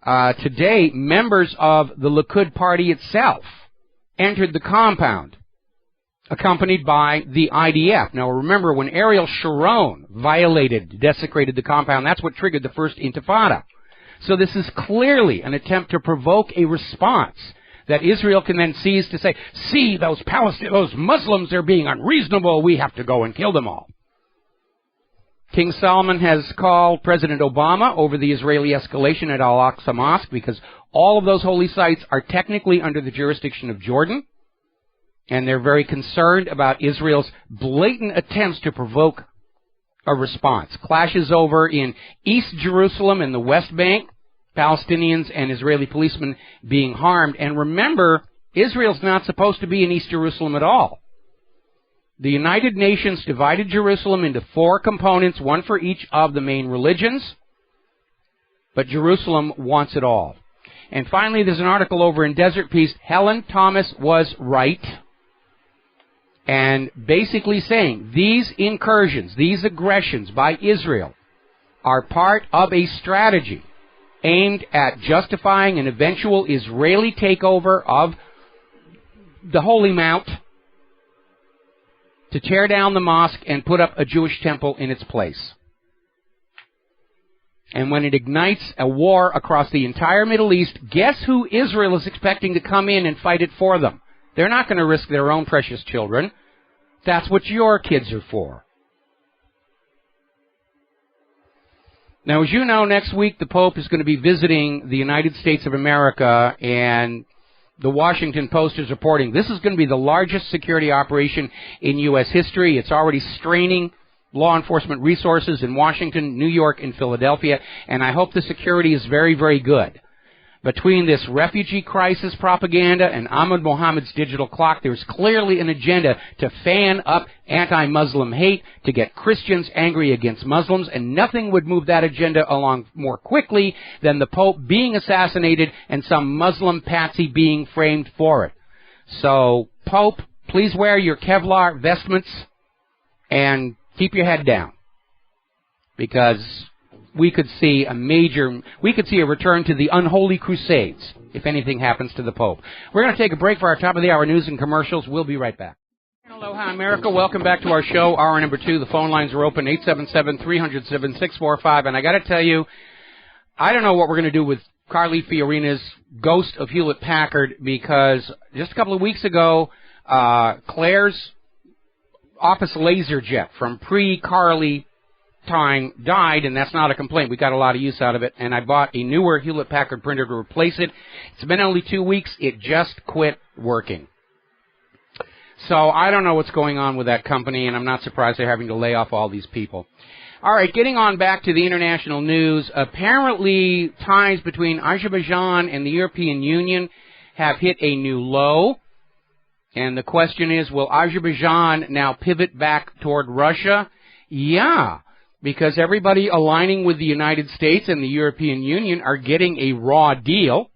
today, members of the Likud party itself entered the compound, accompanied by the IDF. Now, remember, when Ariel Sharon desecrated the compound, that's what triggered the first Intifada. So this is clearly an attempt to provoke a response that Israel can then seize to say, see, those Muslims, they're being unreasonable, we have to go and kill them all. King Solomon has called President Obama over the Israeli escalation at Al-Aqsa Mosque because all of those holy sites are technically under the jurisdiction of Jordan, and they're very concerned about Israel's blatant attempts to provoke a response. Clashes over in East Jerusalem and the West Bank, Palestinians and Israeli policemen being harmed. And remember, Israel's not supposed to be in East Jerusalem at all. The United Nations divided Jerusalem into 4 components, one for each of the main religions. But Jerusalem wants it all. And finally, there's an article over in Desert Peace. Helen Thomas was right. And basically saying these incursions, these aggressions by Israel are part of a strategy aimed at justifying an eventual Israeli takeover of the Holy Mount to tear down the mosque and put up a Jewish temple in its place. And when it ignites a war across the entire Middle East, guess who Israel is expecting to come in and fight it for them? They're not going to risk their own precious children. That's what your kids are for. Now, as you know, next week the Pope is going to be visiting the United States of America, and the Washington Post is reporting this is going to be the largest security operation in U.S. history. It's already straining law enforcement resources in Washington, New York, and Philadelphia, and I hope the security is very, very good. Between this refugee crisis propaganda and Ahmad Mohammed's digital clock, there's clearly an agenda to fan up anti-Muslim hate, to get Christians angry against Muslims, and nothing would move that agenda along more quickly than the Pope being assassinated and some Muslim patsy being framed for it. So, Pope, please wear your Kevlar vestments and keep your head down, because we could see a return to the unholy crusades if anything happens to the Pope. We're going to take a break for our top of the hour news and commercials. We'll be right back. Aloha, America. Welcome back to our show, hour number 2. The phone lines are open, 877-300-7645. And I got to tell you, I don't know what we're going to do with Carly Fiorina's Ghost of Hewlett-Packard, because just a couple of weeks ago, Claire's office laser jet from pre-Carly time died, and that's not a complaint. We got a lot of use out of it, and I bought a newer Hewlett-Packard printer to replace it. It's been only 2 weeks. It just quit working. So I don't know what's going on with that company, and I'm not surprised they're having to lay off all these people. All right, getting on back to the international news. Apparently, ties between Azerbaijan and the European Union have hit a new low. And the question is, will Azerbaijan now pivot back toward Russia? Yeah, because everybody aligning with the United States and the European Union are getting a raw deal.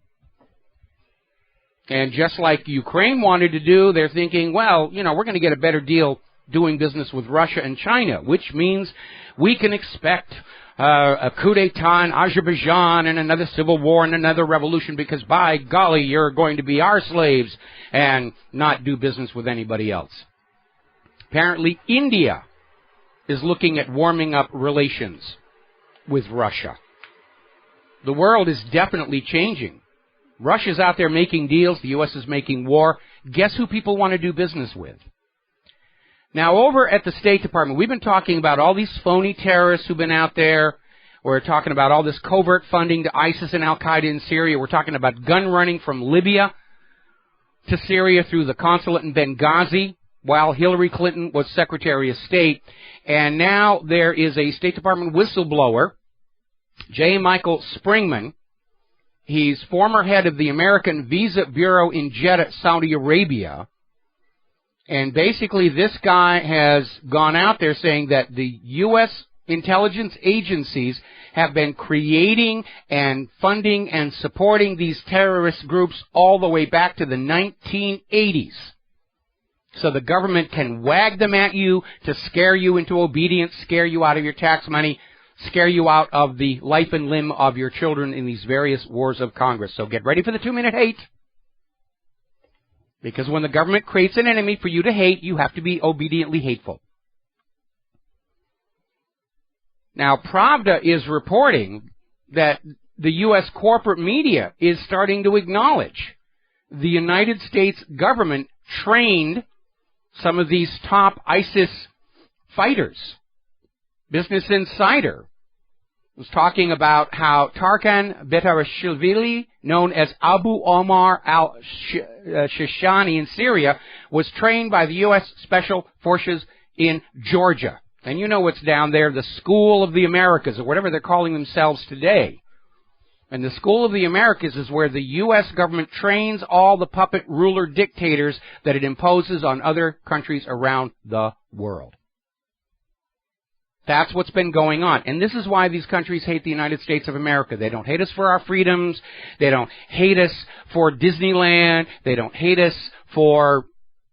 And just like Ukraine wanted to do, they're thinking, well, we're going to get a better deal doing business with Russia and China, which means we can expect a coup d'etat in Azerbaijan and another civil war and another revolution, because by golly, you're going to be our slaves and not do business with anybody else. Apparently, India is looking at warming up relations with Russia. The world is definitely changing. Russia's out there making deals. The U.S. is making war. Guess who people want to do business with? Now, over at the State Department, we've been talking about all these phony terrorists who've been out there. We're talking about all this covert funding to ISIS and Al-Qaeda in Syria. We're talking about gun running from Libya to Syria through the consulate in Benghazi while Hillary Clinton was Secretary of State. And now there is a State Department whistleblower, J. Michael Springman. He's former head of the American Visa Bureau in Jeddah, Saudi Arabia. And basically this guy has gone out there saying that the U.S. intelligence agencies have been creating and funding and supporting these terrorist groups all the way back to the 1980s. So the government can wag them at you to scare you into obedience, scare you out of your tax money, scare you out of the life and limb of your children in these various wars of Congress. So get ready for the 2-minute hate. Because when the government creates an enemy for you to hate, you have to be obediently hateful. Now, Pravda is reporting that the U.S. corporate media is starting to acknowledge the United States government trained some of these top ISIS fighters. Business Insider was talking about how Tarkan Betarashvili, known as Abu Omar al-Shishani in Syria, was trained by the U.S. Special Forces in Georgia. And you know what's down there, the School of the Americas, or whatever they're calling themselves today. And the School of the Americas is where the U.S. government trains all the puppet ruler dictators that it imposes on other countries around the world. That's what's been going on. And this is why these countries hate the United States of America. They don't hate us for our freedoms. They don't hate us for Disneyland. They don't hate us for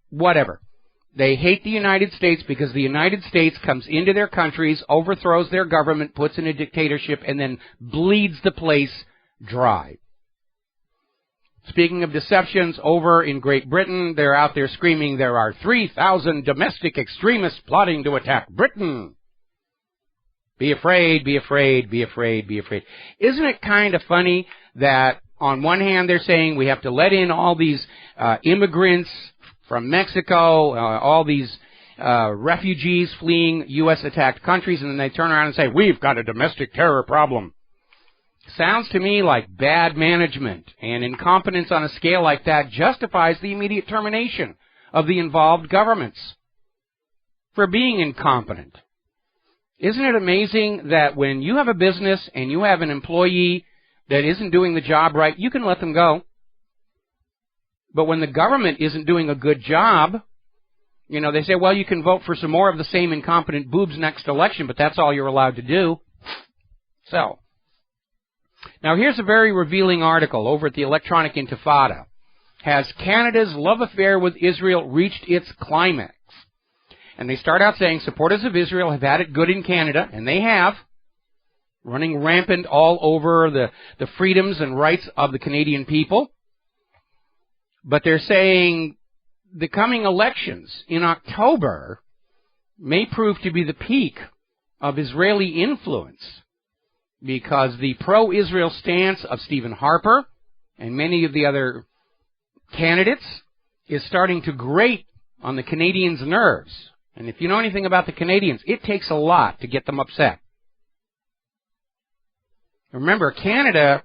whatever. They hate the United States because the United States comes into their countries, overthrows their government, puts in a dictatorship, and then bleeds the place dry. Speaking of deceptions, over in Great Britain, they're out there screaming there are 3,000 domestic extremists plotting to attack Britain. Be afraid, be afraid, be afraid, be afraid. Isn't it kind of funny that on one hand they're saying we have to let in all these immigrants from Mexico, all these refugees fleeing U.S.-attacked countries, and then they turn around and say, we've got a domestic terror problem. Sounds to me like bad management, and incompetence on a scale like that justifies the immediate termination of the involved governments for being incompetent. Isn't it amazing that when you have a business and you have an employee that isn't doing the job right, you can let them go. But when the government isn't doing a good job, they say, well, you can vote for some more of the same incompetent boobs next election, but that's all you're allowed to do. So, now here's a very revealing article over at the Electronic Intifada. Has Canada's love affair with Israel reached its climax? And they start out saying supporters of Israel have had it good in Canada, and they have, running rampant all over the freedoms and rights of the Canadian people. But they're saying the coming elections in October may prove to be the peak of Israeli influence, because the pro-Israel stance of Stephen Harper and many of the other candidates is starting to grate on the Canadians' nerves. And if you know anything about the Canadians, it takes a lot to get them upset. Remember, Canada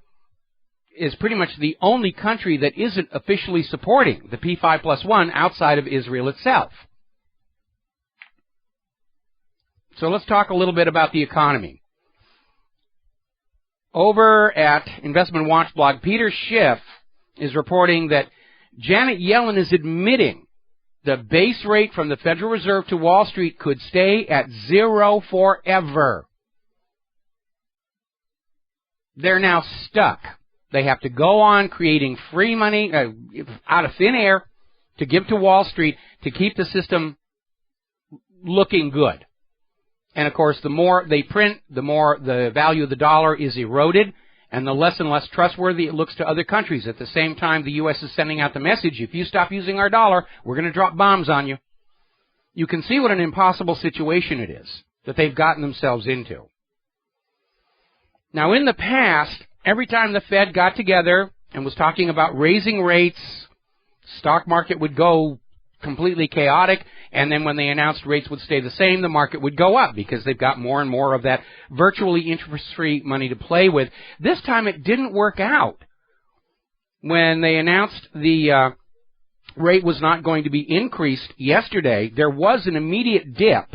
is pretty much the only country that isn't officially supporting the P5+1 outside of Israel itself. So let's talk a little bit about the economy. Over at Investment Watch blog, Peter Schiff is reporting that Janet Yellen is admitting the base rate from the Federal Reserve to Wall Street could stay at 0 forever. They're now stuck. They have to go on creating free money out of thin air to give to Wall Street to keep the system looking good. And, of course, the more they print, the more the value of the dollar is eroded, and the less and less trustworthy it looks to other countries. At the same time, the U.S. is sending out the message, if you stop using our dollar, we're going to drop bombs on you. You can see what an impossible situation it is that they've gotten themselves into. Now, in the past, every time the Fed got together and was talking about raising rates, stock market would go completely chaotic, and then when they announced rates would stay the same, the market would go up because they've got more and more of that virtually interest-free money to play with. This time it didn't work out. When they announced the rate was not going to be increased yesterday, there was an immediate dip.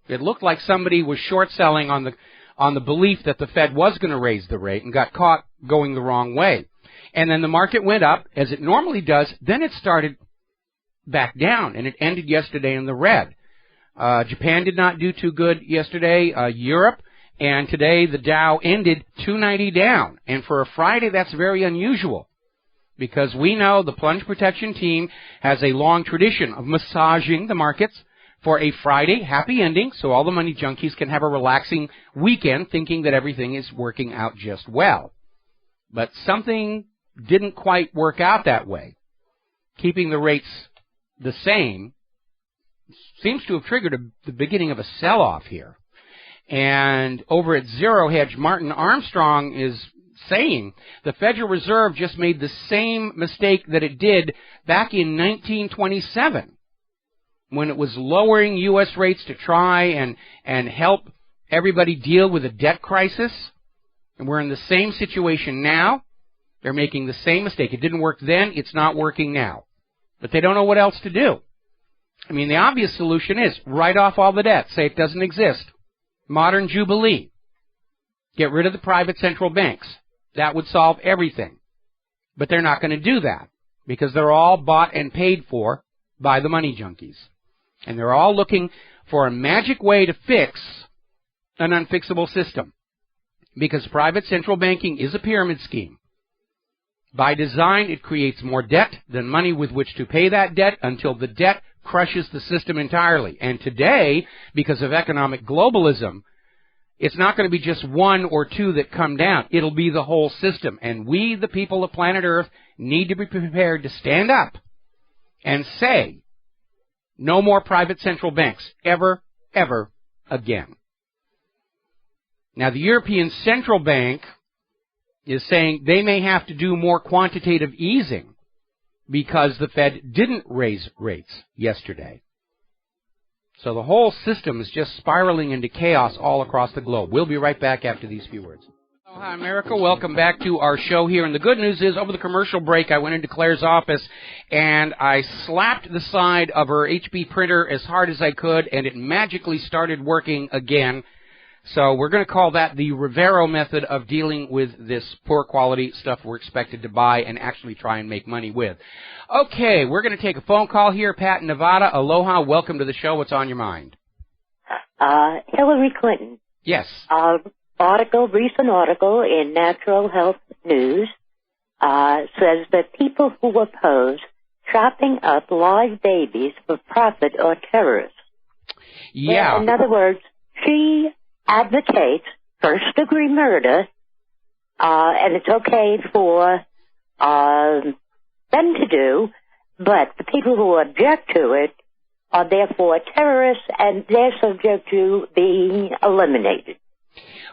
It looked like somebody was short-selling on the belief that the Fed was going to raise the rate and got caught going the wrong way. And then the market went up, as it normally does. Then it started back down, and it ended yesterday in the red. Japan did not do too good yesterday, Europe, and today the Dow ended 290 down. And for a Friday, that's very unusual, because we know the plunge protection team has a long tradition of massaging the markets for a Friday happy ending, so all the money junkies can have a relaxing weekend thinking that everything is working out just well. But something didn't quite work out that way. Keeping the rates the same seems to have triggered the beginning of a sell-off here. And over at Zero Hedge, Martin Armstrong is saying the Federal Reserve just made the same mistake that it did back in 1927 when it was lowering U.S. rates to try and help everybody deal with a debt crisis. And we're in the same situation now. They're making the same mistake. It didn't work then. It's not working now. But they don't know what else to do. I mean, the obvious solution is write off all the debt. Say it doesn't exist. Modern Jubilee. Get rid of the private central banks. That would solve everything. But they're not going to do that because they're all bought and paid for by the money junkies. And they're all looking for a magic way to fix an unfixable system because private central banking is a pyramid scheme. By design, it creates more debt than money with which to pay that debt until the debt crushes the system entirely. And today, because of economic globalism, it's not going to be just one or two that come down. It'll be the whole system. And we, the people of planet Earth, need to be prepared to stand up and say, no more private central banks, ever, ever again. Now, the European Central Bank is saying they may have to do more quantitative easing because the Fed didn't raise rates yesterday. So the whole system is just spiraling into chaos all across the globe. We'll be right back after these few words. Hi, America. Welcome back to our show here. And the good news is, over the commercial break, I went into Claire's office and I slapped the side of her HP printer as hard as I could, and it magically started working again. So we're going to call that the Rivero method of dealing with this poor quality stuff we're expected to buy and actually try and make money with. Okay, we're going to take a phone call here. Pat in Nevada. Aloha. Welcome to the show. What's on your mind? Hillary Clinton. Yes. Recent article in Natural Health News says that people who oppose chopping up live babies for profit are terrorists. Yeah. In other words, she advocates first-degree murder, and it's okay for them to do, but the people who object to it are therefore terrorists, and they're subject to being eliminated.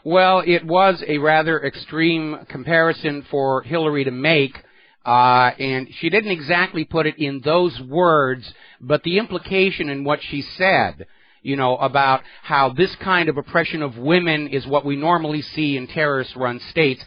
Well, it was a rather extreme comparison for Hillary to make, and she didn't exactly put it in those words, but the implication in what she said, you know, about how this kind of oppression of women is what we normally see in terrorist-run states.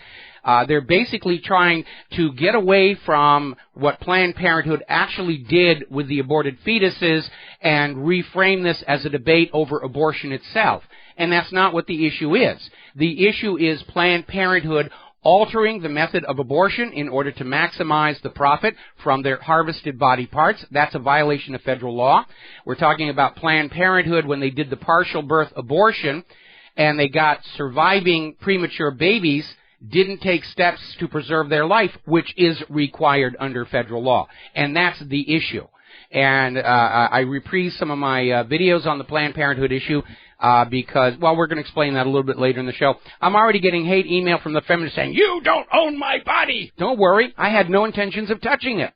They're basically trying to get away from what Planned Parenthood actually did with the aborted fetuses and reframe this as a debate over abortion itself. And that's not what the issue is. The issue is Planned Parenthood altering the method of abortion in order to maximize the profit from their harvested body parts. That's a violation of federal law. We're talking about Planned Parenthood when they did the partial birth abortion and they got surviving premature babies, didn't take steps to preserve their life, which is required under federal law. And that's the issue. And I reprise some of my videos on the Planned Parenthood issue because, well, we're going to explain that a little bit later in the show. I'm already getting hate email from the feminists saying, you don't own my body. Don't worry. I had no intentions of touching it.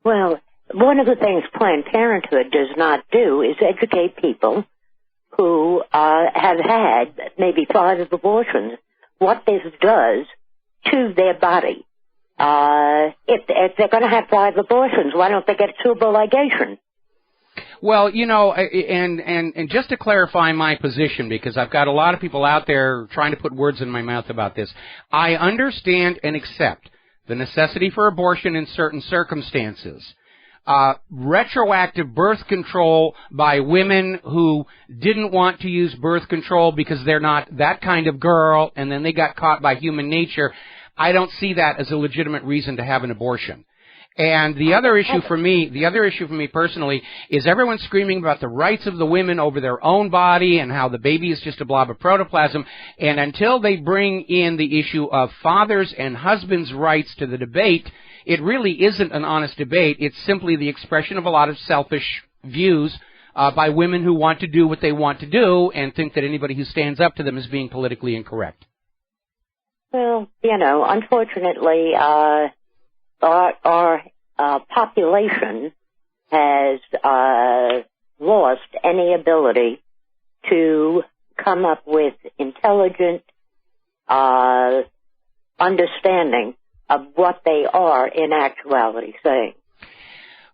Well, one of the things Planned Parenthood does not do is educate people who have had maybe 5 abortions, what this does to their body. If they're going to have 5 abortions, why don't they get a tubal ligation? Well, you know, and just to clarify my position, because I've got a lot of people out there trying to put words in my mouth about this, I understand and accept the necessity for abortion in certain circumstances. Retroactive birth control by women who didn't want to use birth control because they're not that kind of girl, and then they got caught by human nature, I don't see that as a legitimate reason to have an abortion. And the other issue for me personally is everyone screaming about the rights of the women over their own body and how the baby is just a blob of protoplasm. And until they bring in the issue of fathers' and husbands' rights to the debate, it really isn't an honest debate. It's simply the expression of a lot of selfish views by women who want to do what they want to do and think that anybody who stands up to them is being politically incorrect. Well, you know, unfortunately, our population has lost any ability to come up with intelligent understanding of what they are in actuality saying.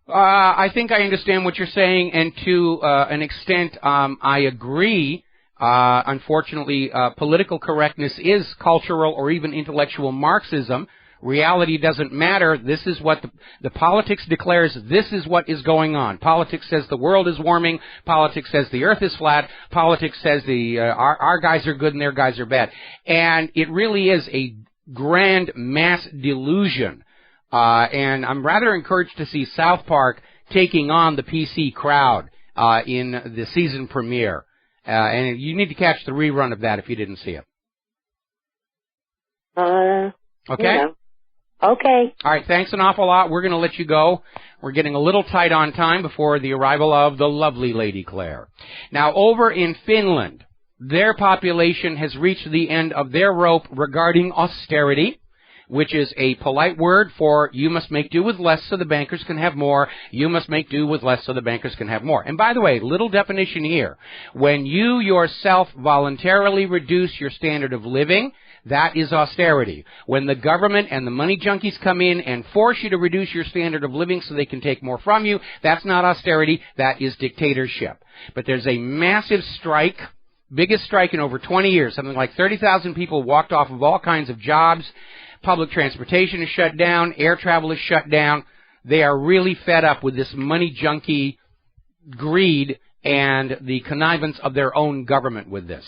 I think I understand what you're saying, and to an extent, I agree. Unfortunately, political correctness is cultural or even intellectual Marxism. Reality doesn't matter. This is what the politics declares. This is what is going on. Politics says the world is warming. Politics says the earth is flat. Politics says our guys are good and their guys are bad. And it really is a grand mass delusion. And I'm rather encouraged to see South Park taking on the PC crowd in the season premiere. And you need to catch the rerun of that if you didn't see it. Okay? You know. Okay. All right, thanks an awful lot. We're going to let you go. We're getting a little tight on time before the arrival of the lovely Lady Claire. Now, over in Finland, their population has reached the end of their rope regarding austerity, which is a polite word for you must make do with less so the bankers can have more. You must make do with less so the bankers can have more. And by the way, little definition here. When you yourself voluntarily reduce your standard of living, that is austerity. When the government and the money junkies come in and force you to reduce your standard of living so they can take more from you, that's not austerity, that is dictatorship. But there's a massive strike, biggest strike in over 20 years. Something like 30,000 people walked off of all kinds of jobs. Public transportation is shut down. Air travel is shut down. They are really fed up with this money junkie greed and the connivance of their own government with this.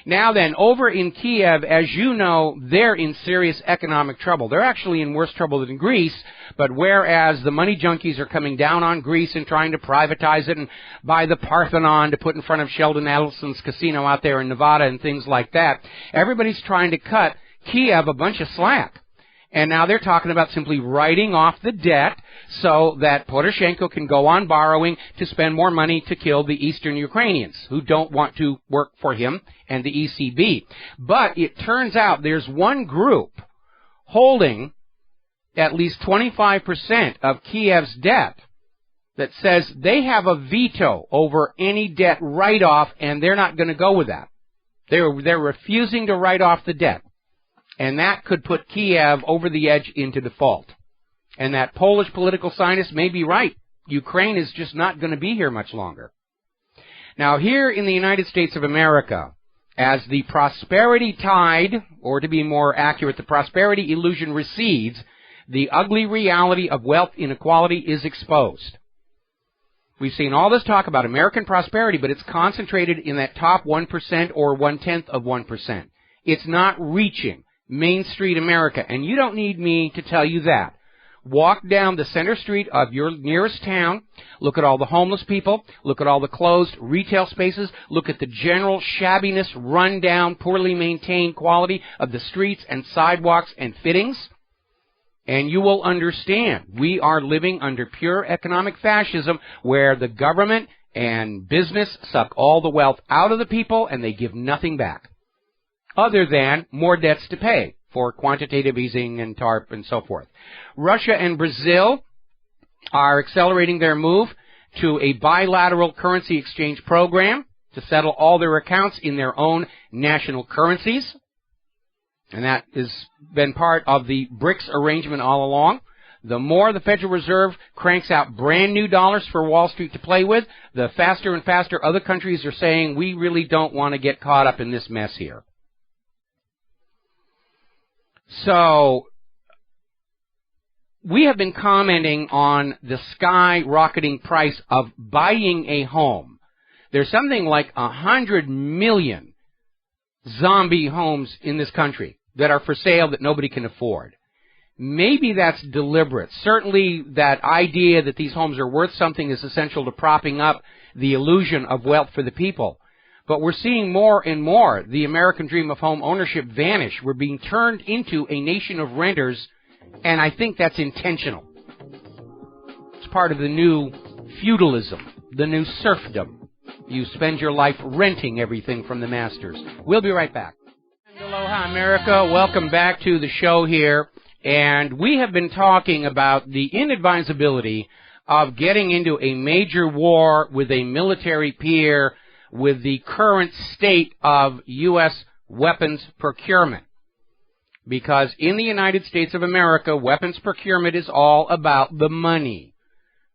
Now then, over in Kiev, as you know, they're in serious economic trouble. They're actually in worse trouble than Greece, but whereas the money junkies are coming down on Greece and trying to privatize it and buy the Parthenon to put in front of Sheldon Adelson's casino out there in Nevada and things like that, everybody's trying to cut Kiev a bunch of slack. And now they're talking about simply writing off the debt so that Poroshenko can go on borrowing to spend more money to kill the Eastern Ukrainians who don't want to work for him and the ECB. But it turns out there's one group holding at least 25% of Kiev's debt that says they have a veto over any debt write-off, and they're not going to go with that. They're refusing to write off the debt. And that could put Kiev over the edge into default. And that Polish political scientist may be right. Ukraine is just not going to be here much longer. Now, here in the United States of America, as the prosperity tide, or to be more accurate, the prosperity illusion recedes, the ugly reality of wealth inequality is exposed. We've seen all this talk about American prosperity, but it's concentrated in that top 1% or 1/10 of 1%. It's not reaching Main Street America, and you don't need me to tell you that. Walk down the center street of your nearest town, look at all the homeless people, look at all the closed retail spaces, look at the general shabbiness, run-down, poorly maintained quality of the streets and sidewalks and fittings, and you will understand we are living under pure economic fascism where the government and business suck all the wealth out of the people and they give nothing back, other than more debts to pay for quantitative easing and TARP and so forth. Russia and Brazil are accelerating their move to a bilateral currency exchange program to settle all their accounts in their own national currencies. And that has been part of the BRICS arrangement all along. The more the Federal Reserve cranks out brand new dollars for Wall Street to play with, the faster and faster other countries are saying, we really don't want to get caught up in this mess here. So, we have been commenting on the skyrocketing price of buying a home. There's something like 100 million zombie homes in this country that are for sale that nobody can afford. Maybe that's deliberate. Certainly that idea that these homes are worth something is essential to propping up the illusion of wealth for the people. But we're seeing more and more the American dream of home ownership vanish. We're being turned into a nation of renters, and I think that's intentional. It's part of the new feudalism, the new serfdom. You spend your life renting everything from the masters. We'll be right back. Aloha, America. Welcome back to the show here. And we have been talking about the inadvisability of getting into a major war with a military peer with the current state of U.S. weapons procurement. Because in the United States of America, weapons procurement is all about the money.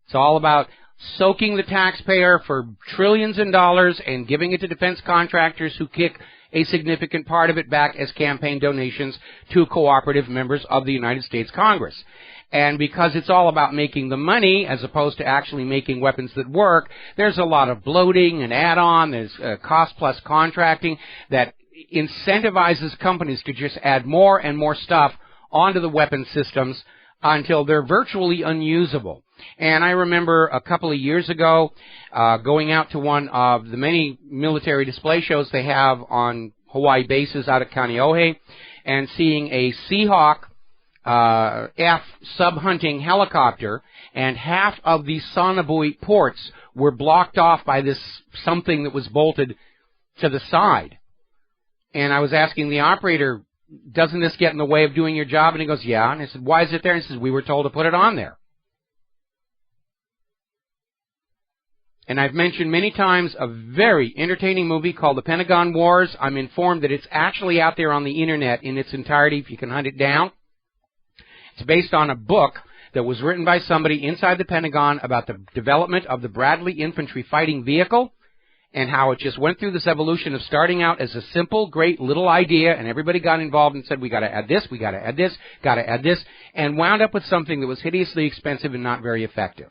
It's all about soaking the taxpayer for trillions in dollars and giving it to defense contractors who kick a significant part of it back as campaign donations to cooperative members of the United States Congress. And because it's all about making the money as opposed to actually making weapons that work, there's a lot of bloating and add-on, there's cost-plus contracting that incentivizes companies to just add more and more stuff onto the weapon systems until they're virtually unusable. And I remember a couple of years ago going out to one of the many military display shows they have on Hawaii bases out at Kaneohe and seeing a Seahawk F sub-hunting helicopter, and half of the Sonobui ports were blocked off by this something that was bolted to the side. And I was asking the operator, doesn't this get in the way of doing your job? And he goes, yeah. And I said, why is it there? And he says, we were told to put it on there. And I've mentioned many times a very entertaining movie called The Pentagon Wars. I'm informed that it's actually out there on the Internet in its entirety if you can hunt it down. It's based on a book that was written by somebody inside the Pentagon about the development of the Bradley infantry fighting vehicle and how it just went through this evolution of starting out as a simple, great little idea, and everybody got involved and said, we got to add this, we got to add this, got to add this, and wound up with something that was hideously expensive and not very effective.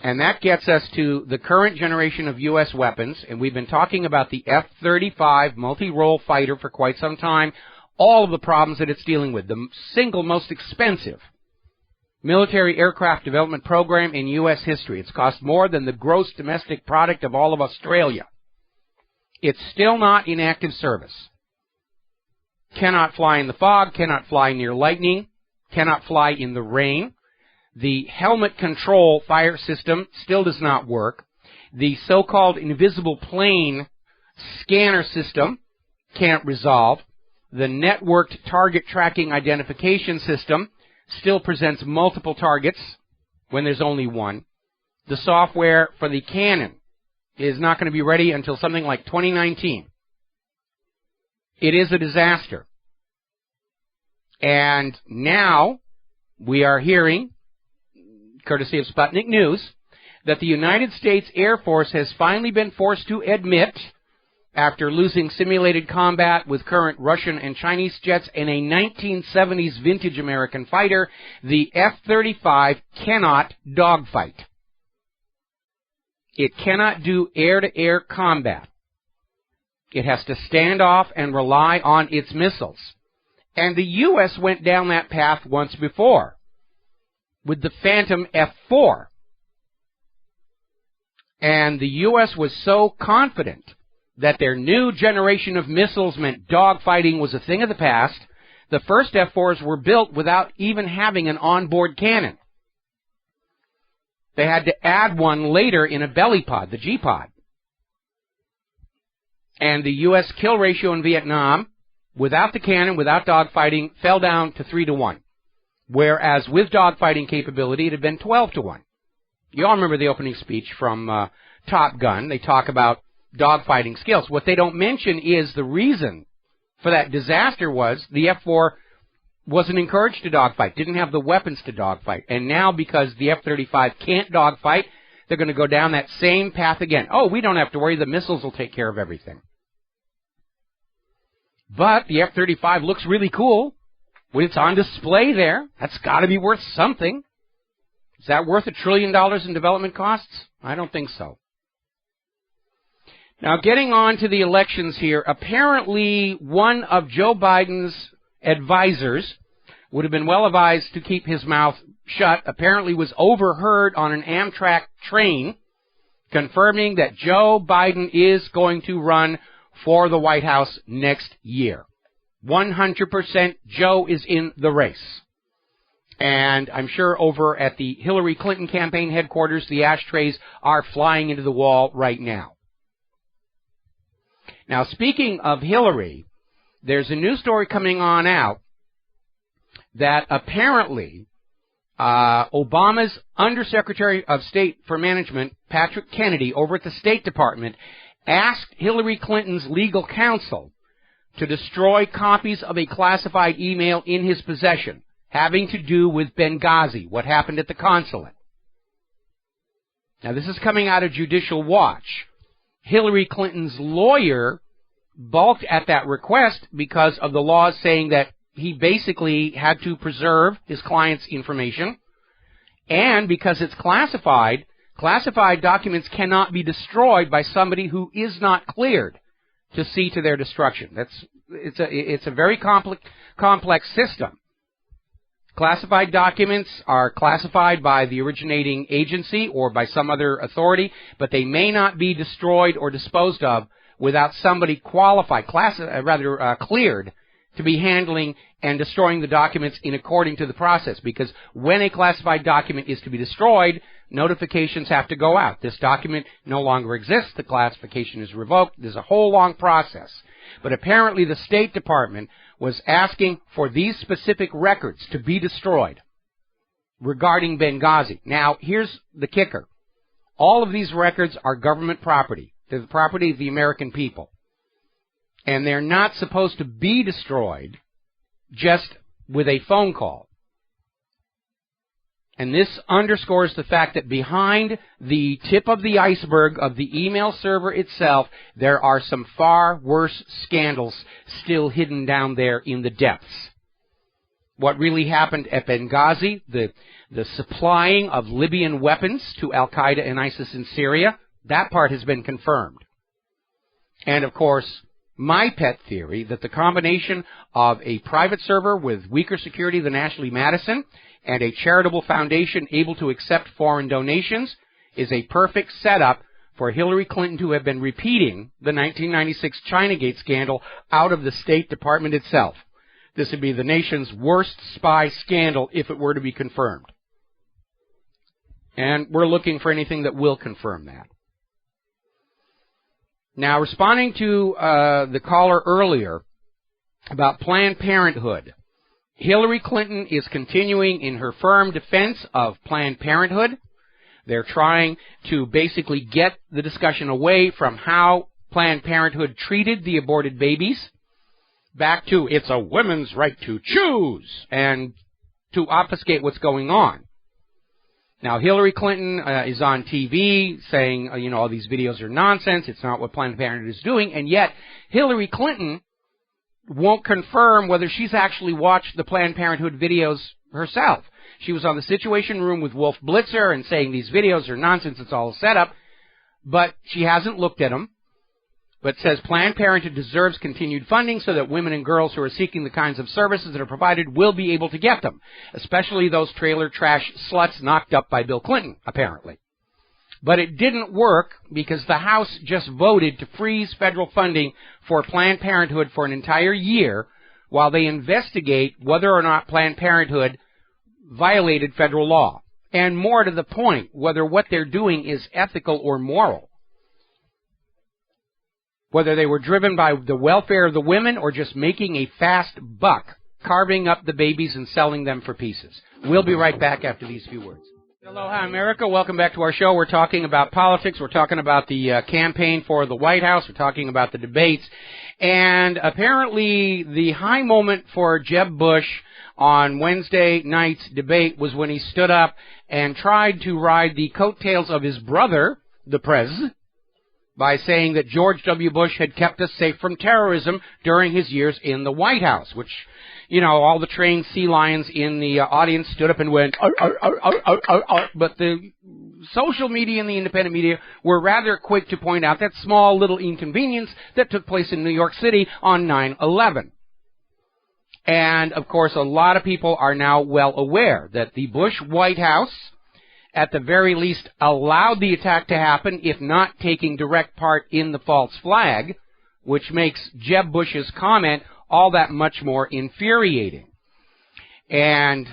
And that gets us to the current generation of U.S. weapons, and we've been talking about the F-35 multi-role fighter for quite some time, all of the problems that it's dealing with, the single most expensive military aircraft development program in U.S. history. It's cost more than the gross domestic product of all of Australia. It's still not in active service. Cannot fly in the fog, cannot fly near lightning, cannot fly in the rain. The helmet control fire system still does not work. The so-called invisible plane scanner system can't resolve. The networked target tracking identification system still presents multiple targets when there's only one. The software for the cannon is not going to be ready until something like 2019. It is a disaster. And now we are hearing, courtesy of Sputnik News, that the United States Air Force has finally been forced to admit, after losing simulated combat with current Russian and Chinese jets in a 1970s vintage American fighter, the F-35 cannot dogfight. It cannot do air-to-air combat. It has to stand off and rely on its missiles. And the U.S. went down that path once before with the Phantom F-4. And the U.S. was so confident that their new generation of missiles meant dogfighting was a thing of the past, the first F-4s were built without even having an onboard cannon. They had to add one later in a belly pod, the G-pod. And the U.S. kill ratio in Vietnam, without the cannon, without dogfighting, fell down to 3-1. Whereas with dogfighting capability, it had been 12-1. You all remember the opening speech from Top Gun. They talk about dogfighting skills. What they don't mention is the reason for that disaster was the F-4 wasn't encouraged to dogfight, didn't have the weapons to dogfight. And now, because the F-35 can't dogfight, they're going to go down that same path again. Oh, we don't have to worry, the missiles will take care of everything. But the F-35 looks really cool when it's on display there. That's got to be worth something. Is that worth $1 trillion in development costs? I don't think so. Now, getting on to the elections here, apparently one of Joe Biden's advisors would have been well advised to keep his mouth shut, apparently was overheard on an Amtrak train, confirming that Joe Biden is going to run for the White House next year. 100% Joe is in the race. And I'm sure over at the Hillary Clinton campaign headquarters, the ashtrays are flying into the wall right now. Now, speaking of Hillary, there's a news story coming on out that apparently Obama's Undersecretary of State for Management, Patrick Kennedy, over at the State Department, asked Hillary Clinton's legal counsel to destroy copies of a classified email in his possession having to do with Benghazi, what happened at the consulate. Now, this is coming out of Judicial Watch. Hillary Clinton's lawyer balked at that request because of the laws saying that he basically had to preserve his client's information, and because it's classified, classified documents cannot be destroyed by somebody who is not cleared to see to their destruction. It's a very complex system. Classified documents are classified by the originating agency or by some other authority, but they may not be destroyed or disposed of without somebody qualified, cleared to be handling and destroying the documents in according to the process. Because when a classified document is to be destroyed, notifications have to go out. This document no longer exists. The classification is revoked. There's a whole long process. But apparently the State Department was asking for these specific records to be destroyed regarding Benghazi. Now, here's the kicker. All of these records are government property. They're the property of the American people. And they're not supposed to be destroyed just with a phone call. And this underscores the fact that behind the tip of the iceberg of the email server itself, there are some far worse scandals still hidden down there in the depths. What really happened at Benghazi, the supplying of Libyan weapons to Al-Qaeda and ISIS in Syria, that part has been confirmed. And, of course, my pet theory that the combination of a private server with weaker security than Ashley Madison and a charitable foundation able to accept foreign donations is a perfect setup for Hillary Clinton to have been repeating the 1996 Chinagate scandal out of the State Department itself. This would be the nation's worst spy scandal if it were to be confirmed. And we're looking for anything that will confirm that. Now, responding to the caller earlier about Planned Parenthood, Hillary Clinton is continuing in her firm defense of Planned Parenthood. They're trying to basically get the discussion away from how Planned Parenthood treated the aborted babies back to it's a woman's right to choose and to obfuscate what's going on. Now, Hillary Clinton is on TV saying, all these videos are nonsense. It's not what Planned Parenthood is doing. And yet, Hillary Clinton won't confirm whether she's actually watched the Planned Parenthood videos herself. She was on the Situation Room with Wolf Blitzer and saying these videos are nonsense. It's all a setup. But she hasn't looked at them. But says Planned Parenthood deserves continued funding so that women and girls who are seeking the kinds of services that are provided will be able to get them, especially those trailer trash sluts knocked up by Bill Clinton, apparently. But it didn't work because the House just voted to freeze federal funding for Planned Parenthood for an entire year while they investigate whether or not Planned Parenthood violated federal law. And more to the point, whether what they're doing is ethical or moral. Whether they were driven by the welfare of the women or just making a fast buck, carving up the babies and selling them for pieces. We'll be right back after these few words. Aloha, America. Welcome back to our show. We're talking about politics. We're talking about the campaign for the White House. We're talking about the debates. And apparently the high moment for Jeb Bush on Wednesday night's debate was when he stood up and tried to ride the coattails of his brother, the Prez, by saying that George W. Bush had kept us safe from terrorism during his years in the White House, which, all the trained sea lions in the audience stood up and went, arr, arr, arr, arr, arr, arr. But the social media and the independent media were rather quick to point out that small little inconvenience that took place in New York City on 9/11. And, of course, a lot of people are now well aware that the Bush White House, at the very least, allowed the attack to happen, if not taking direct part in the false flag, which makes Jeb Bush's comment all that much more infuriating. And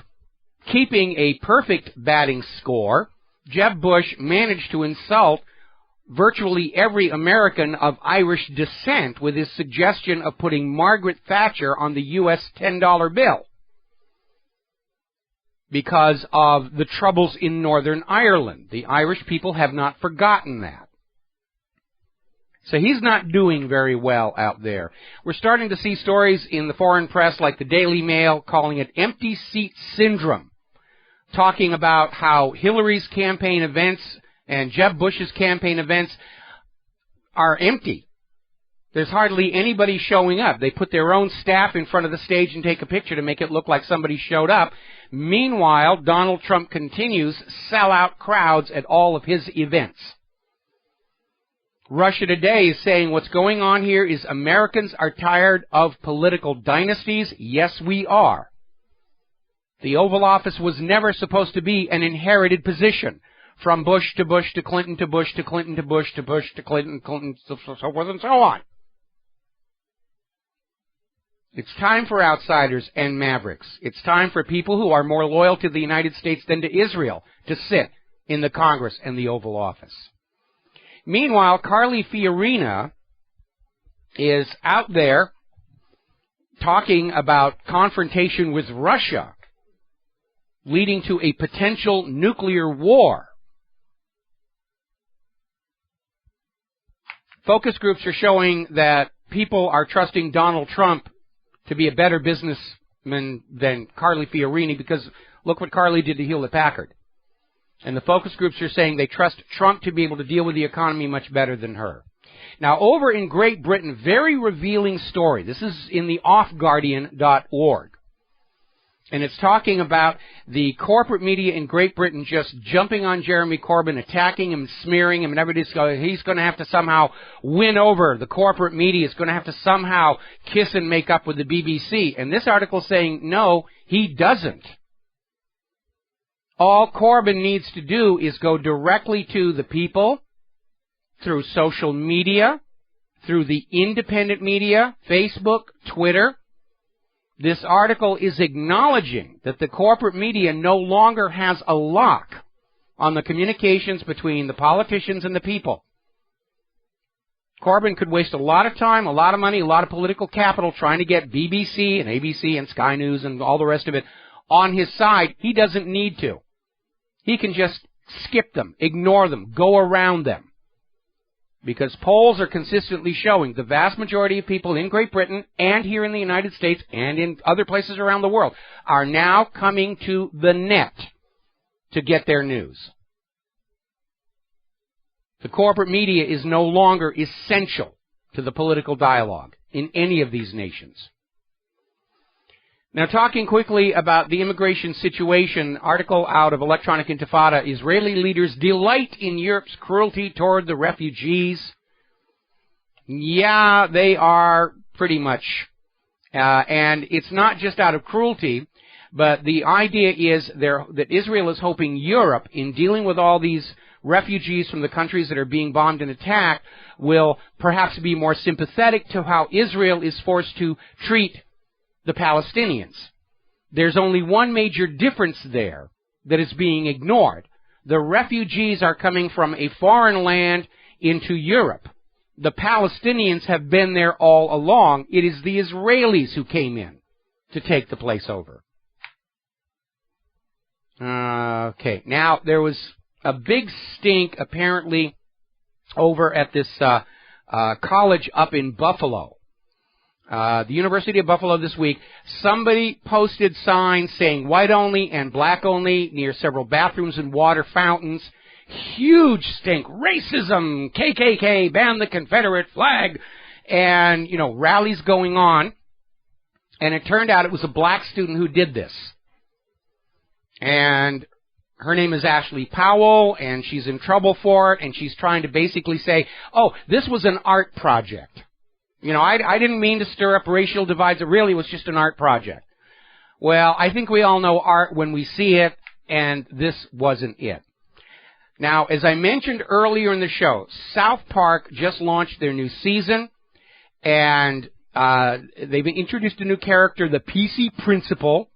keeping a perfect batting score, Jeb Bush managed to insult virtually every American of Irish descent with his suggestion of putting Margaret Thatcher on the U.S. $10 bill. Because of the troubles in Northern Ireland. The Irish people have not forgotten that. So he's not doing very well out there. We're starting to see stories in the foreign press like the Daily Mail calling it empty seat syndrome, talking about how Hillary's campaign events and Jeb Bush's campaign events are empty. There's hardly anybody showing up. They put their own staff in front of the stage and take a picture to make it look like somebody showed up. Meanwhile, Donald Trump continues sell out crowds at all of his events. Russia Today is saying what's going on here is Americans are tired of political dynasties. Yes, we are. The Oval Office was never supposed to be an inherited position from Bush to Bush to Clinton to Bush to Clinton to Bush to Bush to Clinton, so forth and so on. It's time for outsiders and mavericks. It's time for people who are more loyal to the United States than to Israel to sit in the Congress and the Oval Office. Meanwhile, Carly Fiorina is out there talking about confrontation with Russia, leading to a potential nuclear war. Focus groups are showing that people are trusting Donald Trump to be a better businessman than Carly Fiorina, because look what Carly did to Hewlett-Packard. And the focus groups are saying they trust Trump to be able to deal with the economy much better than her. Now, over in Great Britain, very revealing story. This is in the offguardian.org. And it's talking about the corporate media in Great Britain just jumping on Jeremy Corbyn, attacking him, smearing him, and everybody's going, he's going to have to somehow win over. The corporate media is going to have to somehow kiss and make up with the BBC. And this article is saying, no, he doesn't. All Corbyn needs to do is go directly to the people through social media, through the independent media, Facebook, Twitter. This article is acknowledging that the corporate media no longer has a lock on the communications between the politicians and the people. Corbyn could waste a lot of time, a lot of money, a lot of political capital trying to get BBC and ABC and Sky News and all the rest of it on his side. He doesn't need to. He can just skip them, ignore them, go around them. Because polls are consistently showing the vast majority of people in Great Britain and here in the United States and in other places around the world are now coming to the net to get their news. The corporate media is no longer essential to the political dialogue in any of these nations. Now, talking quickly about the immigration situation, article out of Electronic Intifada, Israeli leaders delight in Europe's cruelty toward the refugees. Yeah, they are pretty much. And it's not just out of cruelty, but the idea is that Israel is hoping Europe, in dealing with all these refugees from the countries that are being bombed and attacked, will perhaps be more sympathetic to how Israel is forced to treat the Palestinians. There's only one major difference there that is being ignored. The refugees are coming from a foreign land into Europe. The Palestinians have been there all along. It is the Israelis who came in to take the place over. Okay, now there was a big stink apparently over at this college up in Buffalo. The University of Buffalo this week, somebody posted signs saying white only and black only near several bathrooms and water fountains. Huge stink. Racism, KKK, ban the Confederate flag, and, rallies going on. And it turned out it was a black student who did this. And her name is Ashley Powell, and she's in trouble for it, and she's trying to basically say, oh, this was an art project. I didn't mean to stir up racial divides. It really was just an art project. Well, I think we all know art when we see it, and this wasn't it. Now, as I mentioned earlier in the show, South Park just launched their new season, and they've introduced a new character, the PC Principal,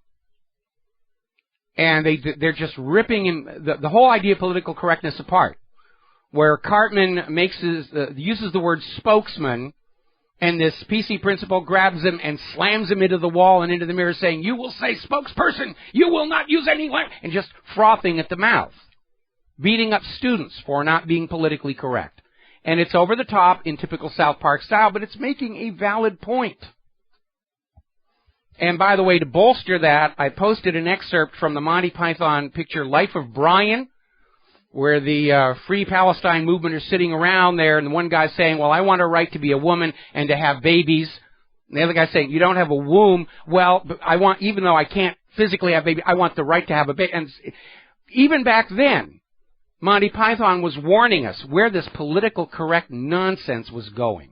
and they're just ripping him, the whole idea of political correctness apart, where Cartman uses the word spokesman, and this PC Principal grabs him and slams him into the wall and into the mirror saying, you will say spokesperson, you will not use any language, and just frothing at the mouth, beating up students for not being politically correct. And it's over the top in typical South Park style, but it's making a valid point. And by the way, to bolster that, I posted an excerpt from the Monty Python picture Life of Brian, where the Free Palestine movement are sitting around there, and the one guy's saying, well, I want a right to be a woman and to have babies. And the other guy's saying, you don't have a womb. Well, but even though I can't physically have a baby, I want the right to have a baby. And even back then, Monty Python was warning us where this political correct nonsense was going.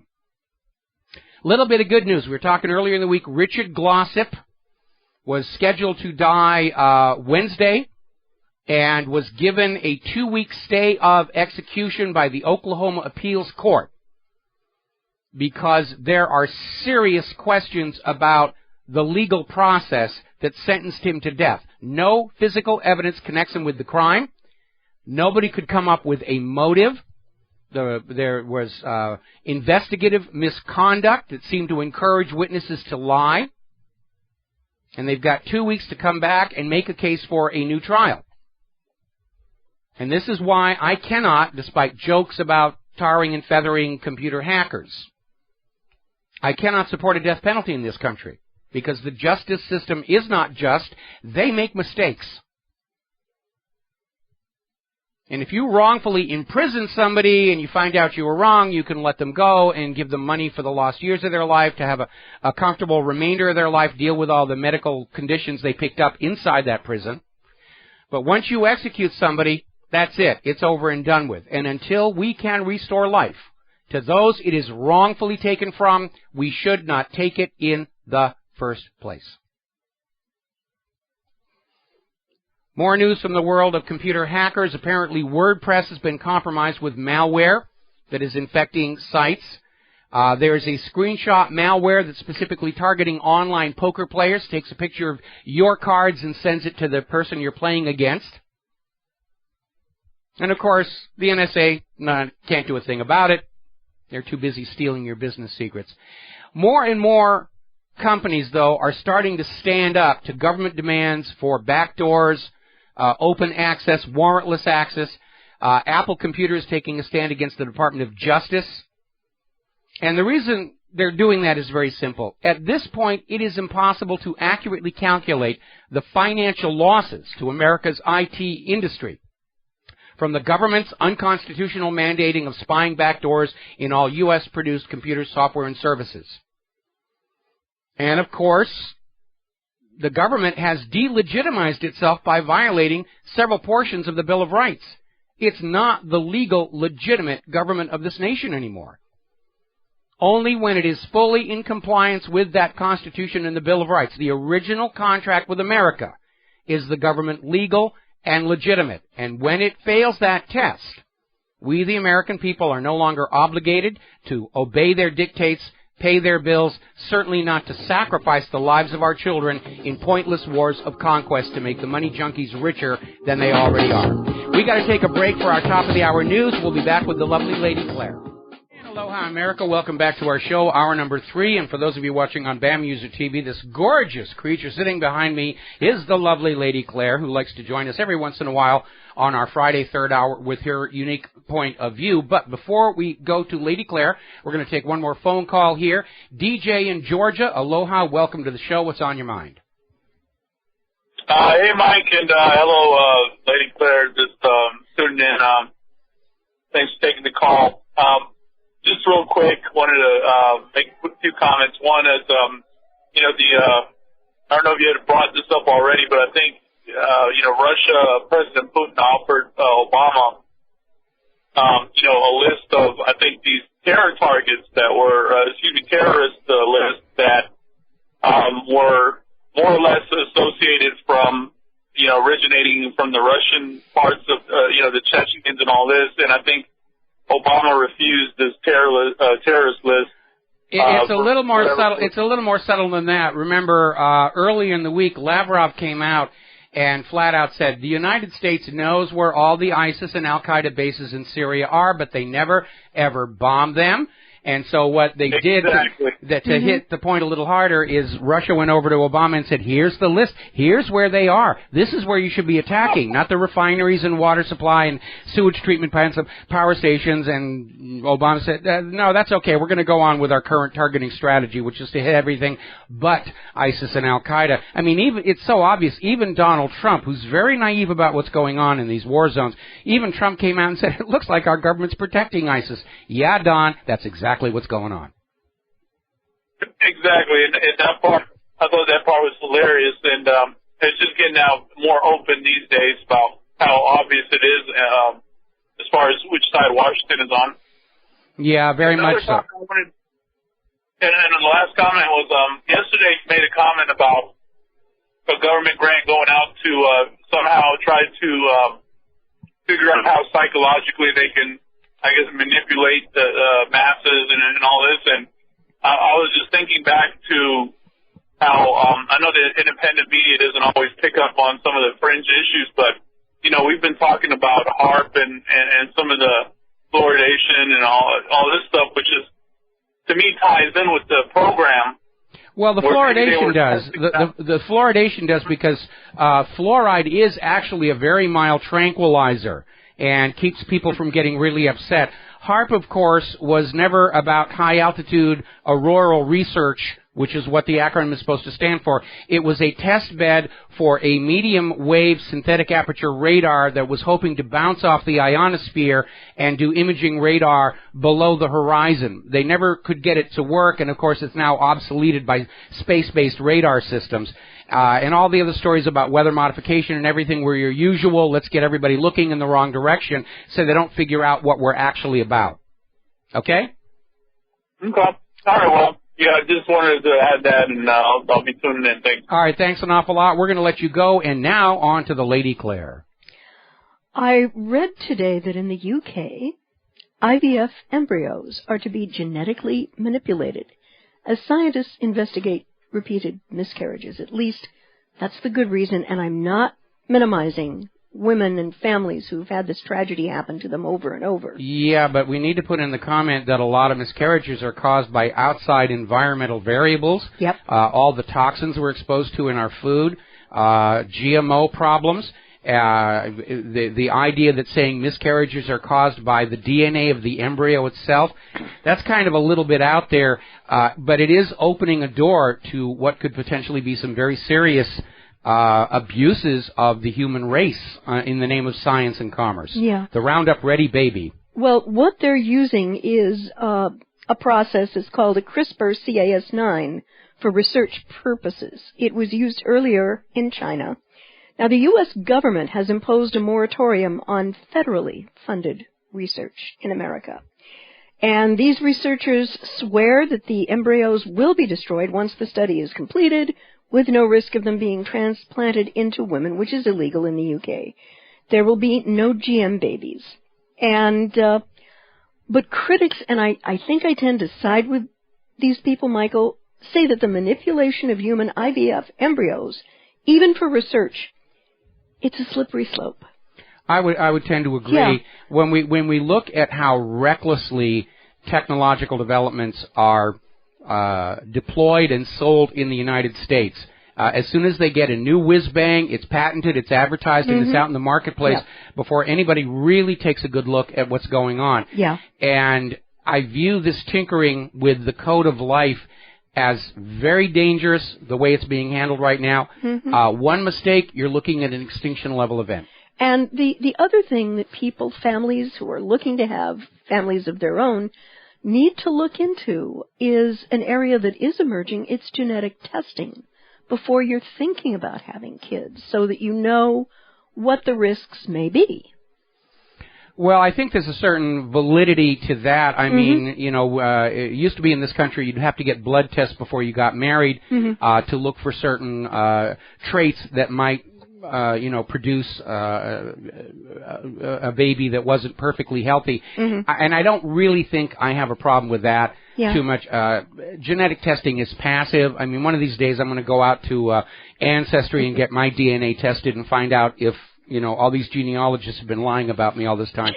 Little bit of good news. We were talking earlier in the week, Richard Glossip was scheduled to die Wednesday and was given a 2-week stay of execution by the Oklahoma Appeals Court because there are serious questions about the legal process that sentenced him to death. No physical evidence connects him with the crime. Nobody could come up with a motive. There was investigative misconduct that seemed to encourage witnesses to lie. And they've got 2 weeks to come back and make a case for a new trial. And this is why I cannot, despite jokes about tarring and feathering computer hackers, I cannot support a death penalty in this country because the justice system is not just. They make mistakes. And if you wrongfully imprison somebody and you find out you were wrong, you can let them go and give them money for the lost years of their life to have a comfortable remainder of their life, deal with all the medical conditions they picked up inside that prison. But once you execute somebody, that's it. It's over and done with. And until we can restore life to those it is wrongfully taken from, we should not take it in the first place. More news from the world of computer hackers. Apparently WordPress has been compromised with malware that is infecting sites. There is a screenshot malware that's specifically targeting online poker players, takes a picture of your cards and sends it to the person you're playing against. And of course, the NSA can't do a thing about it. They're too busy stealing your business secrets. More and more companies, though, are starting to stand up to government demands for backdoors, open access, warrantless access. Apple Computers taking a stand against the Department of Justice. And the reason they're doing that is very simple. At this point, it is impossible to accurately calculate the financial losses to America's IT industry from the government's unconstitutional mandating of spying backdoors in all U.S.-produced computers, software, and services. And, of course, the government has delegitimized itself by violating several portions of the Bill of Rights. It's not the legal, legitimate government of this nation anymore. Only when it is fully in compliance with that Constitution and the Bill of Rights, the original contract with America, is the government legal and legitimate. And when it fails that test, we, the American people, are no longer obligated to obey their dictates, pay their bills, certainly not to sacrifice the lives of our children in pointless wars of conquest to make the money junkies richer than they already are. We got to take a break for our top of the hour news. We'll be back with the lovely Lady Claire. Aloha, America. Welcome back to our show, hour number 3. And for those of you watching on BAM User TV, this gorgeous creature sitting behind me is the lovely Lady Claire, who likes to join us every once in a while on our Friday third hour with her unique point of view. But before we go to Lady Claire, we're going to take one more phone call here. DJ in Georgia, aloha. Welcome to the show. What's on your mind? Hey, Mike, and hello, Lady Claire. Just tuning in. Thanks for taking the call. Just real quick, wanted to make a few comments. One is, I don't know if you had brought this up already, but I think, Russia, President Putin offered Obama, a list of, I think, these terror targets that were, terrorist list that were more or less associated from, originating from the Russian parts of, the Chechens and all this. And I think Obama refused this terrorist list. It's a little more subtle. It's a little more subtle than that. Remember, early in the week, Lavrov came out and flat out said the United States knows where all the ISIS and Al Qaeda bases in Syria are, but they never ever bombed them. And so what they did to hit the point a little harder is Russia went over to Obama and said, here's the list. Here's where they are. This is where you should be attacking, not the refineries and water supply and sewage treatment plants and power stations. And Obama said, no, that's okay. We're going to go on with our current targeting strategy, which is to hit everything but ISIS and Al Qaeda. I mean, it's so obvious. Even Donald Trump, who's very naive about what's going on in these war zones, even Trump came out and said, it looks like our government's protecting ISIS. Yeah, Don, that's exactly what's going on. Exactly, and that part, I thought that part was hilarious, and it's just getting out more open these days about how obvious it is as far as which side Washington is on. Yeah, very much so. And the last comment was, yesterday you made a comment about a government grant going out to somehow try to figure out how psychologically they can, I guess, manipulate the masses and all this. And I was just thinking back to how I know the independent media doesn't always pick up on some of the fringe issues, but we've been talking about HAARP and some of the fluoridation and all this stuff, which is, to me, ties in with the program. Well, the fluoridation does. The fluoridation does because fluoride is actually a very mild tranquilizer and keeps people from getting really upset. HAARP, of course, was never about high-altitude auroral research, which is what the acronym is supposed to stand for. It was a test bed for a medium-wave synthetic aperture radar that was hoping to bounce off the ionosphere and do imaging radar below the horizon. They never could get it to work, and of course it's now obsoleted by space-based radar systems. And all the other stories about weather modification and everything were your usual, let's get everybody looking in the wrong direction so they don't figure out what we're actually about. Okay? Okay. All right, well. Yeah, I just wanted to add that, and I'll be tuning in. Thanks. All right, thanks an awful lot. We're going to let you go, and now on to the Lady Claire. I read today that in the UK, IVF embryos are to be genetically manipulated as scientists investigate repeated miscarriages. At least that's the good reason, and I'm not minimizing women and families who've had this tragedy happen to them over and over. Yeah, but we need to put in the comment that a lot of miscarriages are caused by outside environmental variables. Yep. All the toxins we're exposed to in our food, GMO problems. The idea that saying miscarriages are caused by the DNA of the embryo itself, that's kind of a little bit out there, but it is opening a door to what could potentially be some very serious abuses of the human race in the name of science and commerce. Yeah. The Roundup Ready baby. Well, what they're using is a process that's called a CRISPR-Cas9 for research purposes. It was used earlier in China. Now, the U.S. government has imposed a moratorium on federally funded research in America. And these researchers swear that the embryos will be destroyed once the study is completed, with no risk of them being transplanted into women, which is illegal in the UK. There will be no GM babies. And, but critics, and I think I tend to side with these people, Michael, say that the manipulation of human IVF embryos, even for research, it's a slippery slope. I would tend to agree. Yeah. When we look at how recklessly technological developments are deployed and sold in the United States. As soon as they get a new whiz-bang, it's patented, it's advertised, and it's out in the marketplace before anybody really takes a good look at what's going on. Yeah. And I view this tinkering with the code of life as very dangerous, the way it's being handled right now. One mistake, you're looking at an extinction-level event. And the other thing that people, families who are looking to have families of their own, need to look into is an area that is emerging. It's genetic testing before you're thinking about having kids so that you know what the risks may be. Well, I think there's a certain validity to that. I mean, it used to be in this country you'd have to get blood tests before you got married to look for certain traits that might produce a baby that wasn't perfectly healthy. And I don't really think I have a problem with that too much. Genetic testing is passive. I mean, one of these days I'm going to go out to Ancestry and get my DNA tested and find out if, all these genealogists have been lying about me all this time.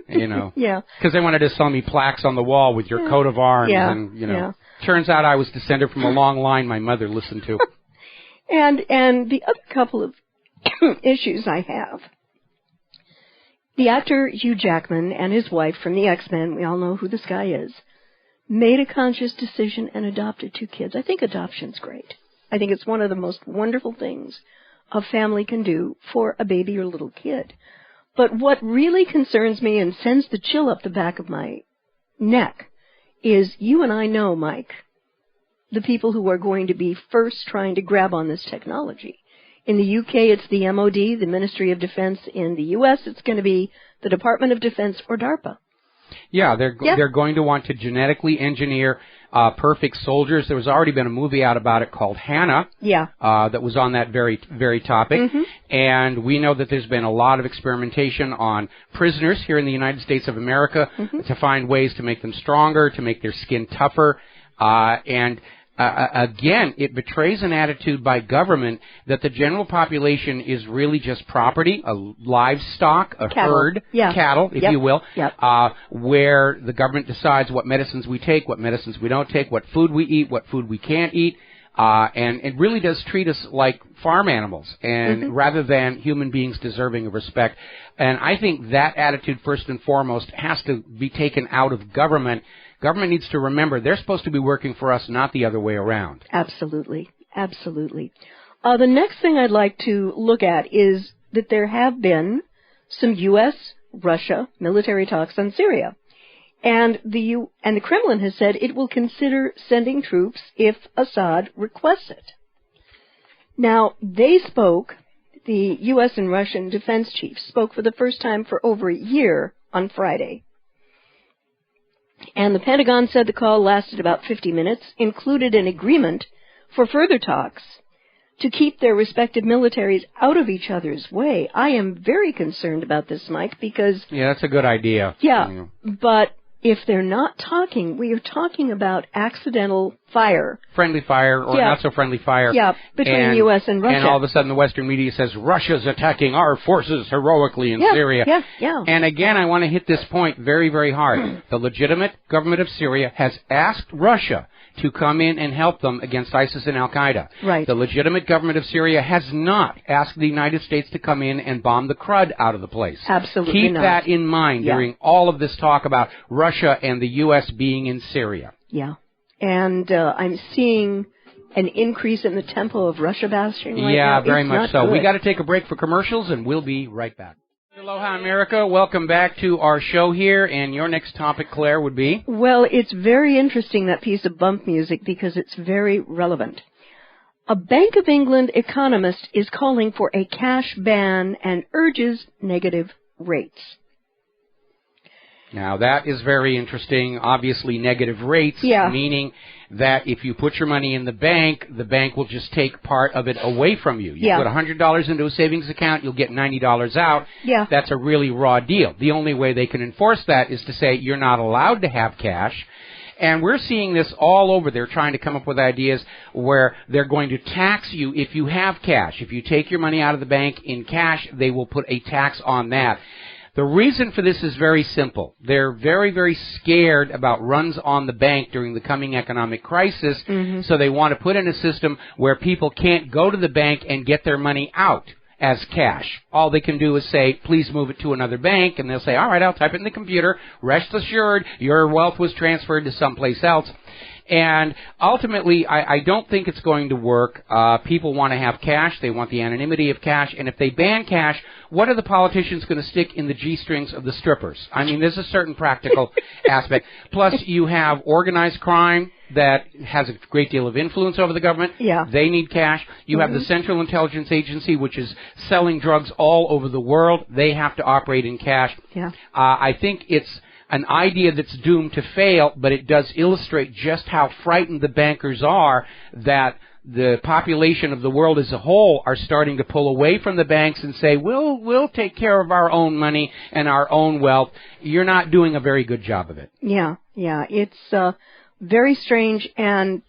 Yeah. Because they wanted to sell me plaques on the wall with your coat of arms. And, turns out I was descended from a long line my mother listened to. And the other couple of issues I have, the actor Hugh Jackman and his wife from the X-Men, we all know who this guy is, made a conscious decision and adopted 2 kids. I think adoption's great. I think it's one of the most wonderful things a family can do for a baby or little kid. But what really concerns me and sends the chill up the back of my neck is you and I know, Mike, the people who are going to be first trying to grab on this technology. In the UK, it's the MOD, the Ministry of Defense. In the US, it's going to be the Department of Defense or DARPA. Yeah, they're going to want to genetically engineer perfect soldiers. There was already been a movie out about it called Hannah. Yeah. That was on that very topic. Mm-hmm. And we know that there's been a lot of experimentation on prisoners here in the United States of America to find ways to make them stronger, to make their skin tougher. Again, it betrays an attitude by government that the general population is really just property, a livestock, a herd, cattle, if you will, where the government decides what medicines we take, what medicines we don't take, what food we eat, what food we can't eat. And it really does treat us like farm animals, and rather than human beings deserving of respect. And I think that attitude, first and foremost, has to be taken out of government. Government needs to remember they're supposed to be working for us, not the other way around. Absolutely. Absolutely. The next thing I'd like to look at is that there have been some U.S.-Russia military talks on Syria. And the Kremlin has said it will consider sending troops if Assad requests it. Now, they spoke, the U.S. and Russian defense chiefs spoke for the first time for over a year on Friday. And the Pentagon said the call lasted about 50 minutes, included an agreement for further talks to keep their respective militaries out of each other's way. I am very concerned about this, Mike, because... Yeah, that's a good idea. Yeah, but if they're not talking, we are talking about accidental fire. Friendly fire or not so friendly fire. Yeah, between U.S. and Russia. And all of a sudden the Western media says, Russia's attacking our forces heroically in Syria. Yeah. And again, I want to hit this point very, very hard. The legitimate government of Syria has asked Russia to come in and help them against ISIS and Al-Qaeda. Right. The legitimate government of Syria has not asked the United States to come in and bomb the crud out of the place. Absolutely not. Keep that in mind during all of this talk about Russia and the U.S. being in Syria. Yeah. And I'm seeing an increase in the tempo of Russia bashing right now. Yeah, very it's much so. We got to take a break for commercials, and we'll be right back. Aloha, America. Welcome back to our show here, and your next topic, Claire, would be? Well, it's very interesting, that piece of bump music, because it's very relevant. A Bank of England economist is calling for a cash ban and urges negative rates. Now, that is very interesting. Obviously, negative rates, meaning that if you put your money in the bank will just take part of it away from you. You put $100 into a savings account, you'll get $90 out. Yeah. That's a really raw deal. The only way they can enforce that is to say you're not allowed to have cash. And we're seeing this all over. They're trying to come up with ideas where they're going to tax you if you have cash. If you take your money out of the bank in cash, they will put a tax on that. The reason for this is very simple. They're very, very scared about runs on the bank during the coming economic crisis, so they want to put in a system where people can't go to the bank and get their money out as cash. All they can do is say, please move it to another bank, and they'll say, all right, I'll type it in the computer. Rest assured, your wealth was transferred to someplace else. And ultimately, I don't think it's going to work. People want to have cash. They want the anonymity of cash. And if they ban cash, what are the politicians going to stick in the G-strings of the strippers? I mean, there's a certain practical aspect. Plus, you have organized crime that has a great deal of influence over the government. Yeah. They need cash. You have the Central Intelligence Agency, which is selling drugs all over the world. They have to operate in cash. Yeah. I think it's an idea that's doomed to fail, but it does illustrate just how frightened the bankers are that the population of the world as a whole are starting to pull away from the banks and say, we'll take care of our own money and our own wealth. You're not doing a very good job of it. Yeah. It's very strange, and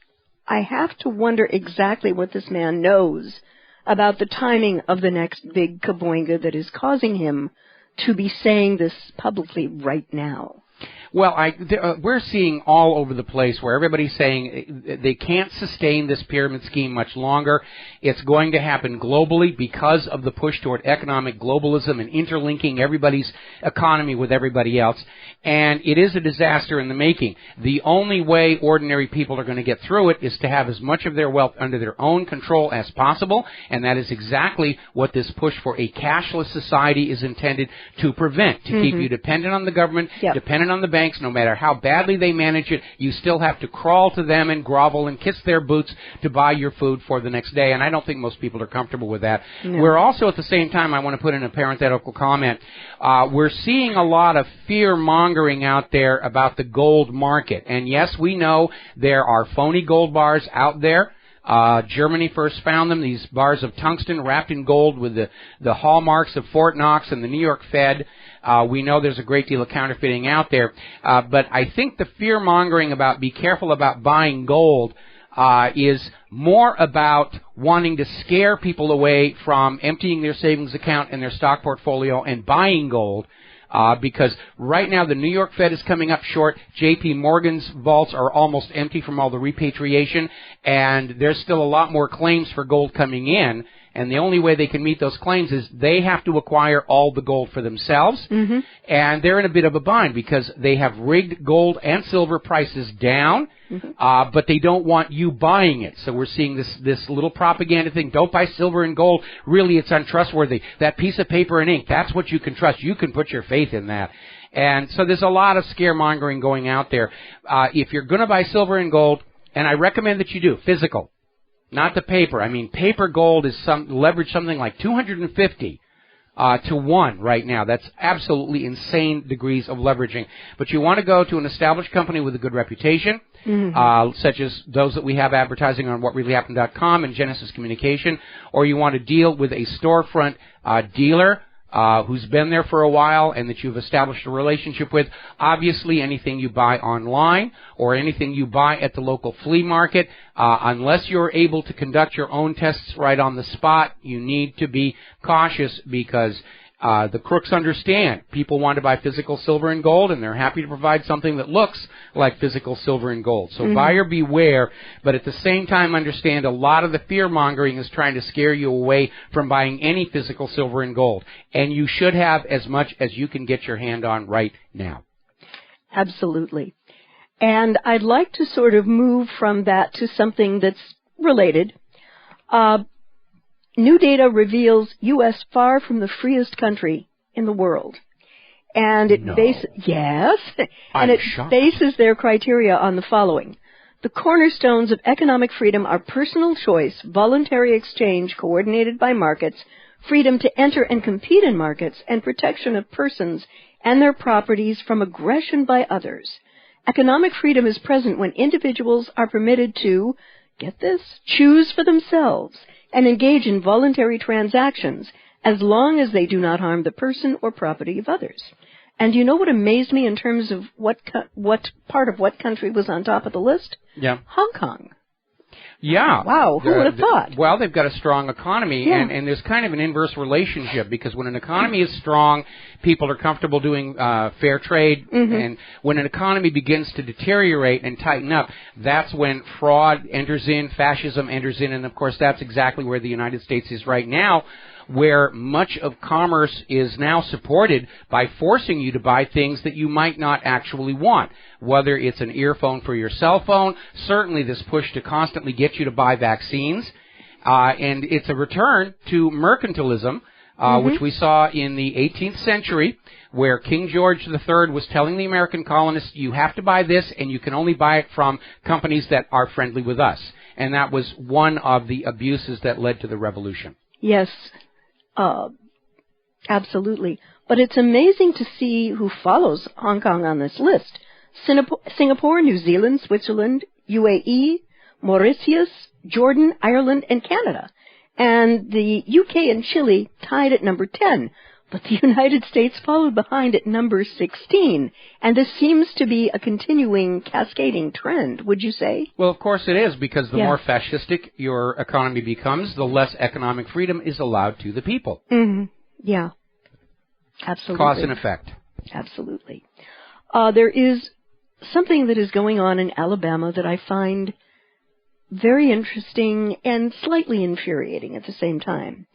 I have to wonder exactly what this man knows about the timing of the next big kaboinga that is causing him to be saying this publicly right now. Well, we're seeing all over the place where everybody's saying they can't sustain this pyramid scheme much longer. It's going to happen globally because of the push toward economic globalism and interlinking everybody's economy with everybody else. And it is a disaster in the making. The only way ordinary people are going to get through it is to have as much of their wealth under their own control as possible. And that is exactly what this push for a cashless society is intended to prevent, to keep you dependent on the government, dependent on the bank, banks, no matter how badly they manage it, you still have to crawl to them and grovel and kiss their boots to buy your food for the next day, and I don't think most people are comfortable with that. No. We're also, at the same time, I want to put in a parenthetical comment, we're seeing a lot of fear-mongering out there about the gold market, and yes, we know there are phony gold bars out there. Germany first found them, these bars of tungsten wrapped in gold with the hallmarks of Fort Knox and the New York Fed. We know there's a great deal of counterfeiting out there. But I think the fear-mongering about be careful about buying gold is more about wanting to scare people away from emptying their savings account and their stock portfolio and buying gold. Because right now the New York Fed is coming up short. J.P. Morgan's vaults are almost empty from all the repatriation, and there's still a lot more claims for gold coming in. And the only way they can meet those claims is they have to acquire all the gold for themselves. Mm-hmm. And they're in a bit of a bind because they have rigged gold and silver prices down, mm-hmm. But they don't want you buying it. So we're seeing this little propaganda thing. Don't buy silver and gold. Really, it's untrustworthy. That piece of paper and ink, that's what you can trust. You can put your faith in that. And so there's a lot of scaremongering going out there. If you're going to buy silver and gold, and I recommend that you do, physical. Not the paper. I mean, paper gold is leverage something like 250 to 1 right now. That's absolutely insane degrees of leveraging. But you want to go to an established company with a good reputation, mm-hmm. Such as those that we have advertising on WhatReallyHappened.com and Genesis Communication, or you want to deal with a storefront dealer who's been there for a while and that you've established a relationship with. Obviously, anything you buy online or anything you buy at the local flea market, unless you're able to conduct your own tests right on the spot, you need to be cautious because the crooks understand. People want to buy physical silver and gold, and they're happy to provide something that looks like physical silver and gold. So mm-hmm. buyer beware, but at the same time understand a lot of the fear-mongering is trying to scare you away from buying any physical silver and gold. And you should have as much as you can get your hand on right now. Absolutely. And I'd like to sort of move from that to something that's related. New data reveals U.S. far from the freest country in the world. And it bases their criteria on the following. The cornerstones of economic freedom are personal choice, voluntary exchange coordinated by markets, freedom to enter and compete in markets, and protection of persons and their properties from aggression by others. Economic freedom is present when individuals are permitted to, get this, choose for themselves and engage in voluntary transactions as long as they do not harm the person or property of others. And you know what amazed me in terms of what part of what country was on top of the list? Yeah. Hong Kong. Yeah. Wow, who would have thought? Well, they've got a strong economy, yeah. and there's kind of an inverse relationship, because when an economy is strong, people are comfortable doing fair trade, mm-hmm. and when an economy begins to deteriorate and tighten up, that's when fraud enters in, fascism enters in, and of course that's exactly where the United States is right now, where much of commerce is now supported by forcing you to buy things that you might not actually want, whether it's an earphone for your cell phone, certainly this push to constantly get you to buy vaccines, and it's a return to mercantilism, mm-hmm. which we saw in the 18th century, where King George III was telling the American colonists, you have to buy this, and you can only buy it from companies that are friendly with us. And that was one of the abuses that led to the revolution. Yes. Absolutely. But it's amazing to see who follows Hong Kong on this list. Singapore, New Zealand, Switzerland, UAE, Mauritius, Jordan, Ireland, and Canada. And the UK and Chile tied at number 10. But the United States followed behind at number 16. And this seems to be a continuing cascading trend, would you say? Well, of course it is, because the more fascistic your economy becomes, the less economic freedom is allowed to the people. Mm-hmm. Yeah. Absolutely. Cause and effect. Absolutely. There is something that is going on in Alabama that I find very interesting and slightly infuriating at the same time.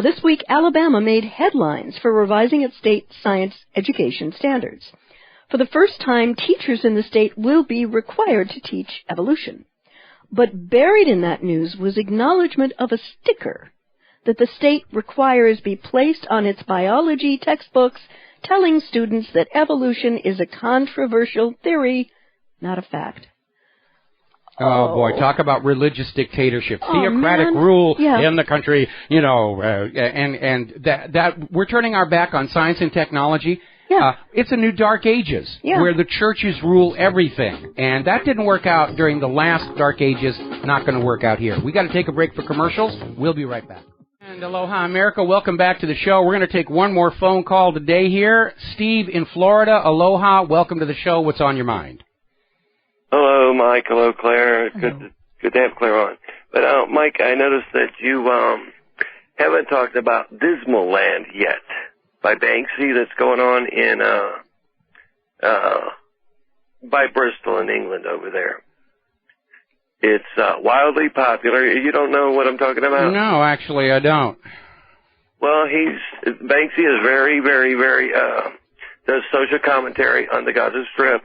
This week, Alabama made headlines for revising its state science education standards. For the first time, teachers in the state will be required to teach evolution. But buried in that news was acknowledgement of a sticker that the state requires be placed on its biology textbooks telling students that evolution is a controversial theory, not a fact. Oh, boy, talk about religious dictatorship, theocratic man. rule Yeah. in the country, and that we're turning our back on science and technology. Yeah. It's a new dark ages where the churches rule everything, and that didn't work out during the last dark ages. Not going to work out here. We got to take a break for commercials. We'll be right back. And aloha, America. Welcome back to the show. We're going to take one more phone call today here. Steve in Florida. Aloha. Welcome to the show. What's on your mind? Hello, Mike. Hello, Claire. Hello. Good to have Claire on. But, Mike, I noticed that you haven't talked about Dismal Land yet by Banksy that's going on in by Bristol in England over there. It's wildly popular. You don't know what I'm talking about? No, actually, I don't. Well, Banksy is very, very, very does social commentary on the Gaza Strip.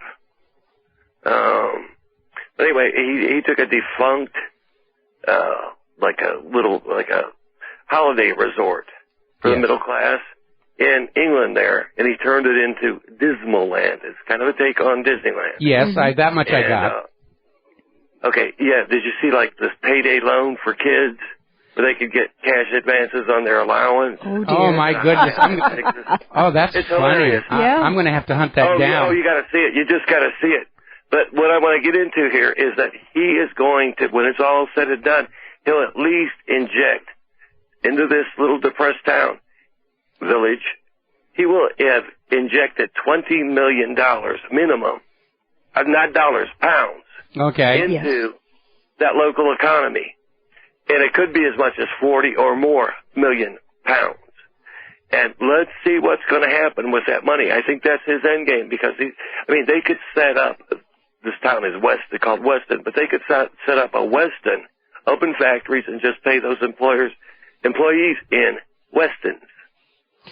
But anyway, he took a defunct, like a holiday resort for the middle class in England there, and he turned it into Dismal Land. It's kind of a take on Disneyland. Yes, that much I got. Okay, yeah. Did you see like this payday loan for kids where they could get cash advances on their allowance? Oh, dear. Oh my goodness. That's it's funny. Hilarious. I'm going to have to hunt that down. Oh, you got to see it. You just got to see it. But what I want to get into here is that he is going to, when it's all said and done, he'll at least inject into this little depressed town, village, he will have injected $20 million minimum, not dollars, pounds, into that local economy. And it could be as much as 40 or more million pounds. And let's see what's going to happen with that money. I think that's his end game because, they could set up, this town is called Weston, but they could set up a Weston, open factories, and just pay those employees in Westons.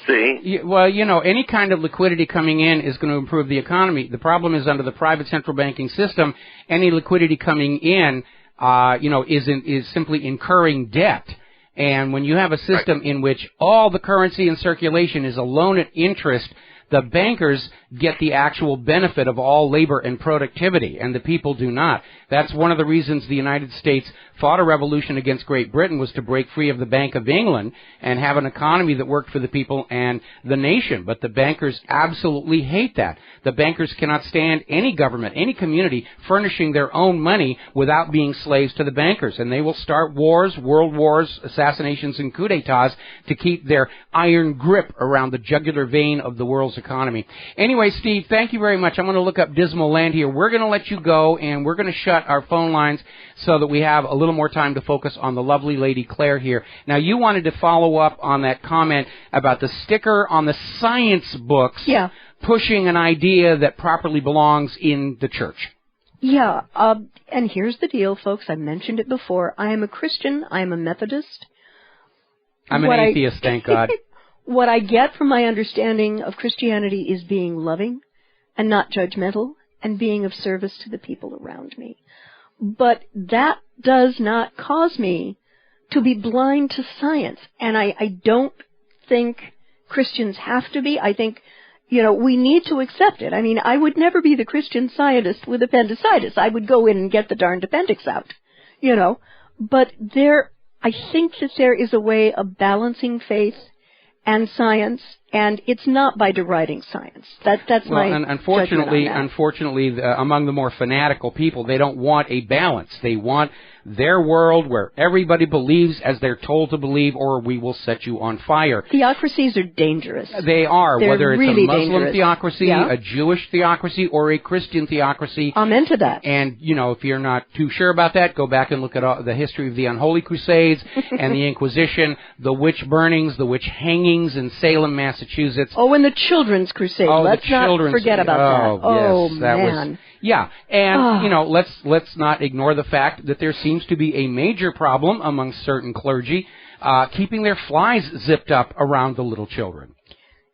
See? Well, any kind of liquidity coming in is going to improve the economy. The problem is under the private central banking system, any liquidity coming in, is simply incurring debt. And when you have a system in which all the currency in circulation is a loan at interest, the bankers get the actual benefit of all labor and productivity, and the people do not. That's one of the reasons the United States fought a revolution against Great Britain, was to break free of the Bank of England and have an economy that worked for the people and the nation. But the bankers absolutely hate that. The bankers cannot stand any government, any community, furnishing their own money without being slaves to the bankers. And they will start wars, world wars, assassinations, and coups d'etats to keep their iron grip around the jugular vein of the world's economy. Anyway, Steve, thank you very much. I'm going to look up Dismal Land here. We're going to let you go, and we're going to shut our phone lines so that we have a little more time to focus on the lovely lady Claire here. Now, you wanted to follow up on that comment about the sticker on the science books pushing an idea that properly belongs in the church. Yeah, and here's the deal, folks. I mentioned it before. I am a Christian. I am a Methodist. I'm an atheist, thank God. What I get from my understanding of Christianity is being loving and not judgmental and being of service to the people around me. But that does not cause me to be blind to science. And I don't think Christians have to be. I think, we need to accept it. I would never be the Christian scientist with appendicitis. I would go in and get the darned appendix out, But I think that there is a way of balancing faith and science, and it's not by deriding science. That's my unfortunately, judgment on that. Unfortunately, among the more fanatical people, they don't want a balance. They want their world where everybody believes as they're told to believe, or we will set you on fire. Theocracies are dangerous. They are, They're whether it's really a Muslim dangerous. theocracy, a Jewish theocracy, or a Christian theocracy. Amen to that. And, if you're not too sure about that, go back and look at the history of the Unholy Crusades and the Inquisition, the witch burnings, the witch hangings in Salem, Massachusetts. Oh, and the Children's Crusade. Let's not forget about that. Oh, yes, that man. was... Yeah, and, let's not ignore the fact that there seems to be a major problem among certain clergy keeping their flies zipped up around the little children.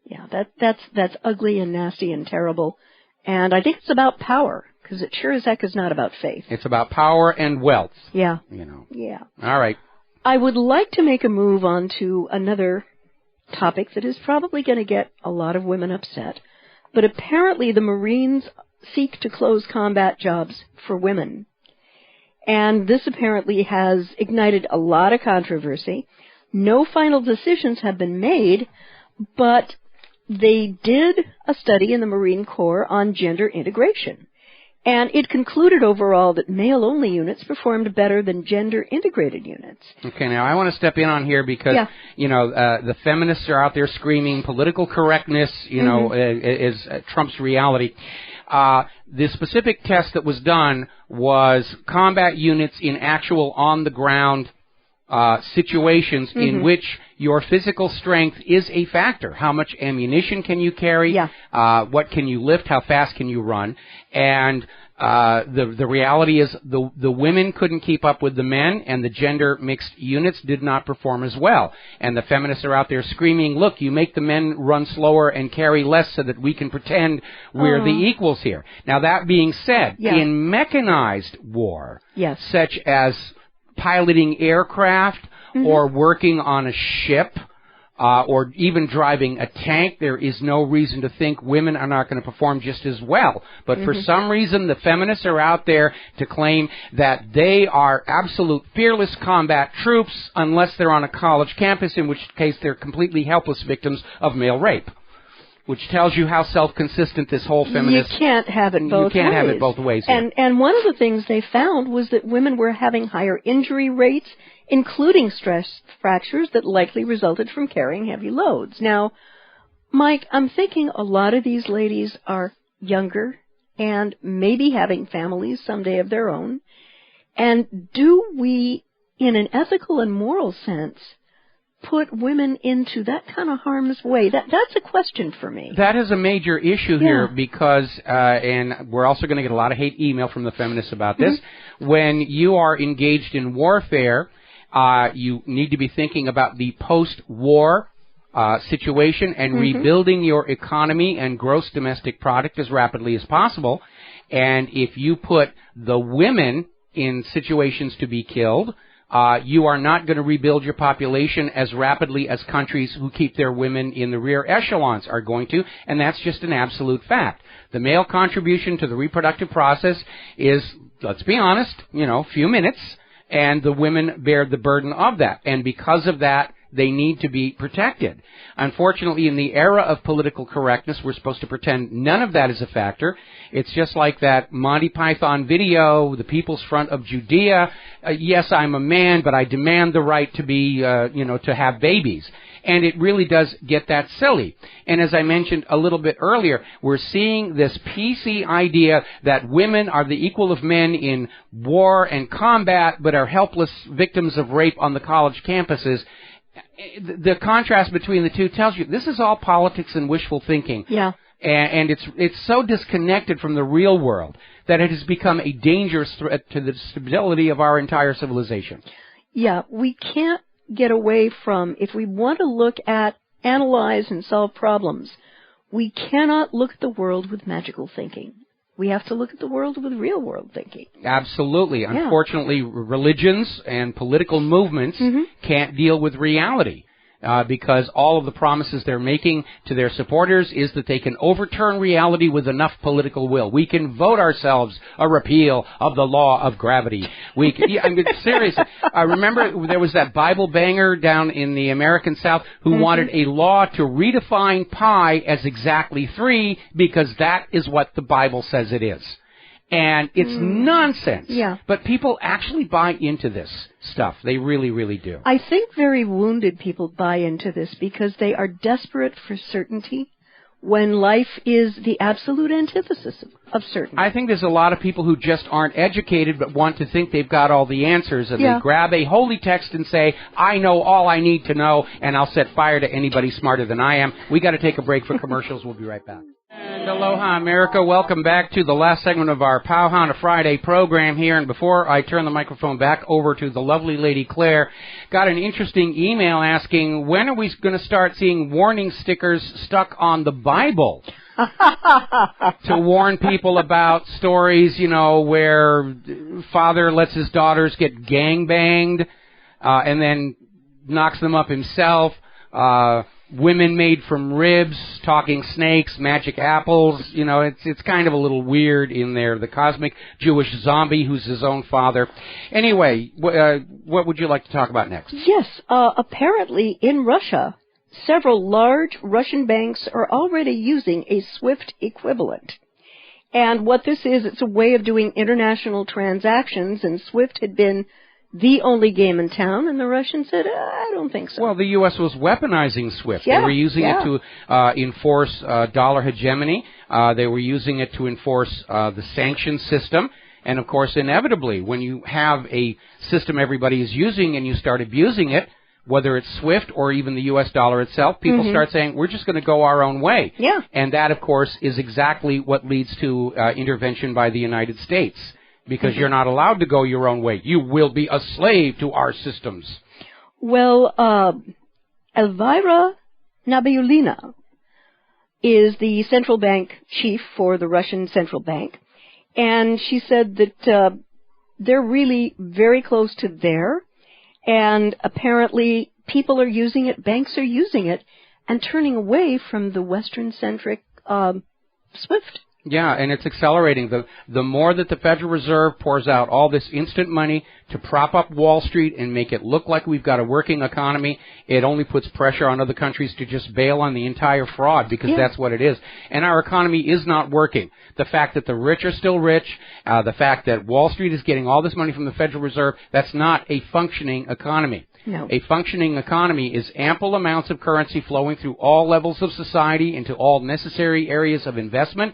Yeah, that's ugly and nasty and terrible. And I think it's about power, because it sure as heck is not about faith. It's about power and wealth. Yeah. Yeah. Yeah. All right. I would like to make a move on to another topic that is probably going to get a lot of women upset, but apparently the Marines seek to close combat jobs for women. And this apparently has ignited a lot of controversy. No final decisions have been made, but they did a study in the Marine Corps on gender integration. And it concluded overall that male-only units performed better than gender-integrated units. Okay, now I want to step in on here because, the feminists are out there screaming political correctness, is Trump's reality. The specific test that was done was combat units in actual on-the-ground situations in which your physical strength is a factor. How much ammunition can you carry? What can you lift? How fast can you run? And the reality is the women couldn't keep up with the men, and the gender mixed units did not perform as well. And the feminists are out there screaming, look, you make the men run slower and carry less so that we can pretend we're the equals here. Now, that being said, in mechanized war, such as piloting aircraft or working on a ship, or even driving a tank, there is no reason to think women are not going to perform just as well. But for some reason, the feminists are out there to claim that they are absolute fearless combat troops unless they're on a college campus, in which case they're completely helpless victims of male rape. Which tells you how self-consistent this whole feminist... You can't have it both ways. You can't have it both ways. And one of the things they found was that women were having higher injury rates, including stress fractures that likely resulted from carrying heavy loads. Now, Mike, I'm thinking a lot of these ladies are younger and maybe having families someday of their own. And do we, in an ethical and moral sense, put women into that kind of harm's way? That's a question for me. That is a major issue here because, and we're also going to get a lot of hate email from the feminists about this, when you are engaged in warfare, you need to be thinking about the post-war situation and rebuilding your economy and gross domestic product as rapidly as possible. And if you put the women in situations to be killed, you are not going to rebuild your population as rapidly as countries who keep their women in the rear echelons are going to, and that's just an absolute fact. The male contribution to the reproductive process is, let's be honest, a few minutes, and the women bear the burden of that. And because of that, they need to be protected. Unfortunately, in the era of political correctness, we're supposed to pretend none of that is a factor. It's just like that Monty Python video, The People's Front of Judea. Yes, I'm a man, but I demand the right to be, to have babies. And it really does get that silly. And as I mentioned a little bit earlier, we're seeing this PC idea that women are the equal of men in war and combat, but are helpless victims of rape on the college campuses. The contrast between the two tells you this is all politics and wishful thinking. Yeah. And it's so disconnected from the real world that it has become a dangerous threat to the stability of our entire civilization. Yeah, we can't get away from, if we want to look at, analyze, and solve problems, we cannot look at the world with magical thinking. We have to look at the world with real-world thinking. Absolutely. Yeah. Unfortunately, religions and political movements can't deal with reality because all of the promises they're making to their supporters is that they can overturn reality with enough political will. We can vote ourselves a repeal of the law of gravity. We can, seriously. I remember there was that Bible banger down in the American South who wanted a law to redefine pi as exactly 3 because that is what the Bible says it is. And it's nonsense. Yeah. But people actually buy into this stuff. They really, really do. I think very wounded people buy into this because they are desperate for certainty when life is the absolute antithesis of certainty. I think there's a lot of people who just aren't educated but want to think they've got all the answers, and they grab a holy text and say, I know all I need to know, and I'll set fire to anybody smarter than I am. We got to take a break for commercials. We'll be right back. And aloha, America. Welcome back to the last segment of our Powhana Friday program here. And before I turn the microphone back over to the lovely lady Claire, got an interesting email asking, when are we going to start seeing warning stickers stuck on the Bible to warn people about stories, where father lets his daughters get gangbanged and then knocks them up himself? women made from ribs, talking snakes, magic apples. You know, it's kind of a little weird in there. The cosmic Jewish zombie who's his own father. Anyway, what would you like to talk about next? Yes, apparently in Russia, several large Russian banks are already using a SWIFT equivalent. And what this is, it's a way of doing international transactions, and SWIFT had been the only game in town, and the Russians said, I don't think so. Well, the U.S. was weaponizing SWIFT. Yeah, they were using it to enforce dollar hegemony. They were using it to enforce the sanction system. And, of course, inevitably, when you have a system everybody is using and you start abusing it, whether it's SWIFT or even the U.S. dollar itself, people start saying, we're just going to go our own way. Yeah. And that, of course, is exactly what leads to intervention by the United States. Because you're not allowed to go your own way. You will be a slave to our systems. Well, Elvira Nabiullina is the central bank chief for the Russian central bank. And she said that they're really very close to there. And apparently people are using it, banks are using it, and turning away from the Western-centric SWIFT. Yeah, and it's accelerating. The more that the Federal Reserve pours out all this instant money to prop up Wall Street and make it look like we've got a working economy, it only puts pressure on other countries to just bail on the entire fraud, because that's what it is. And our economy is not working. The fact that the rich are still rich, the fact that Wall Street is getting all this money from the Federal Reserve, that's not a functioning economy. No. A functioning economy is ample amounts of currency flowing through all levels of society into all necessary areas of investment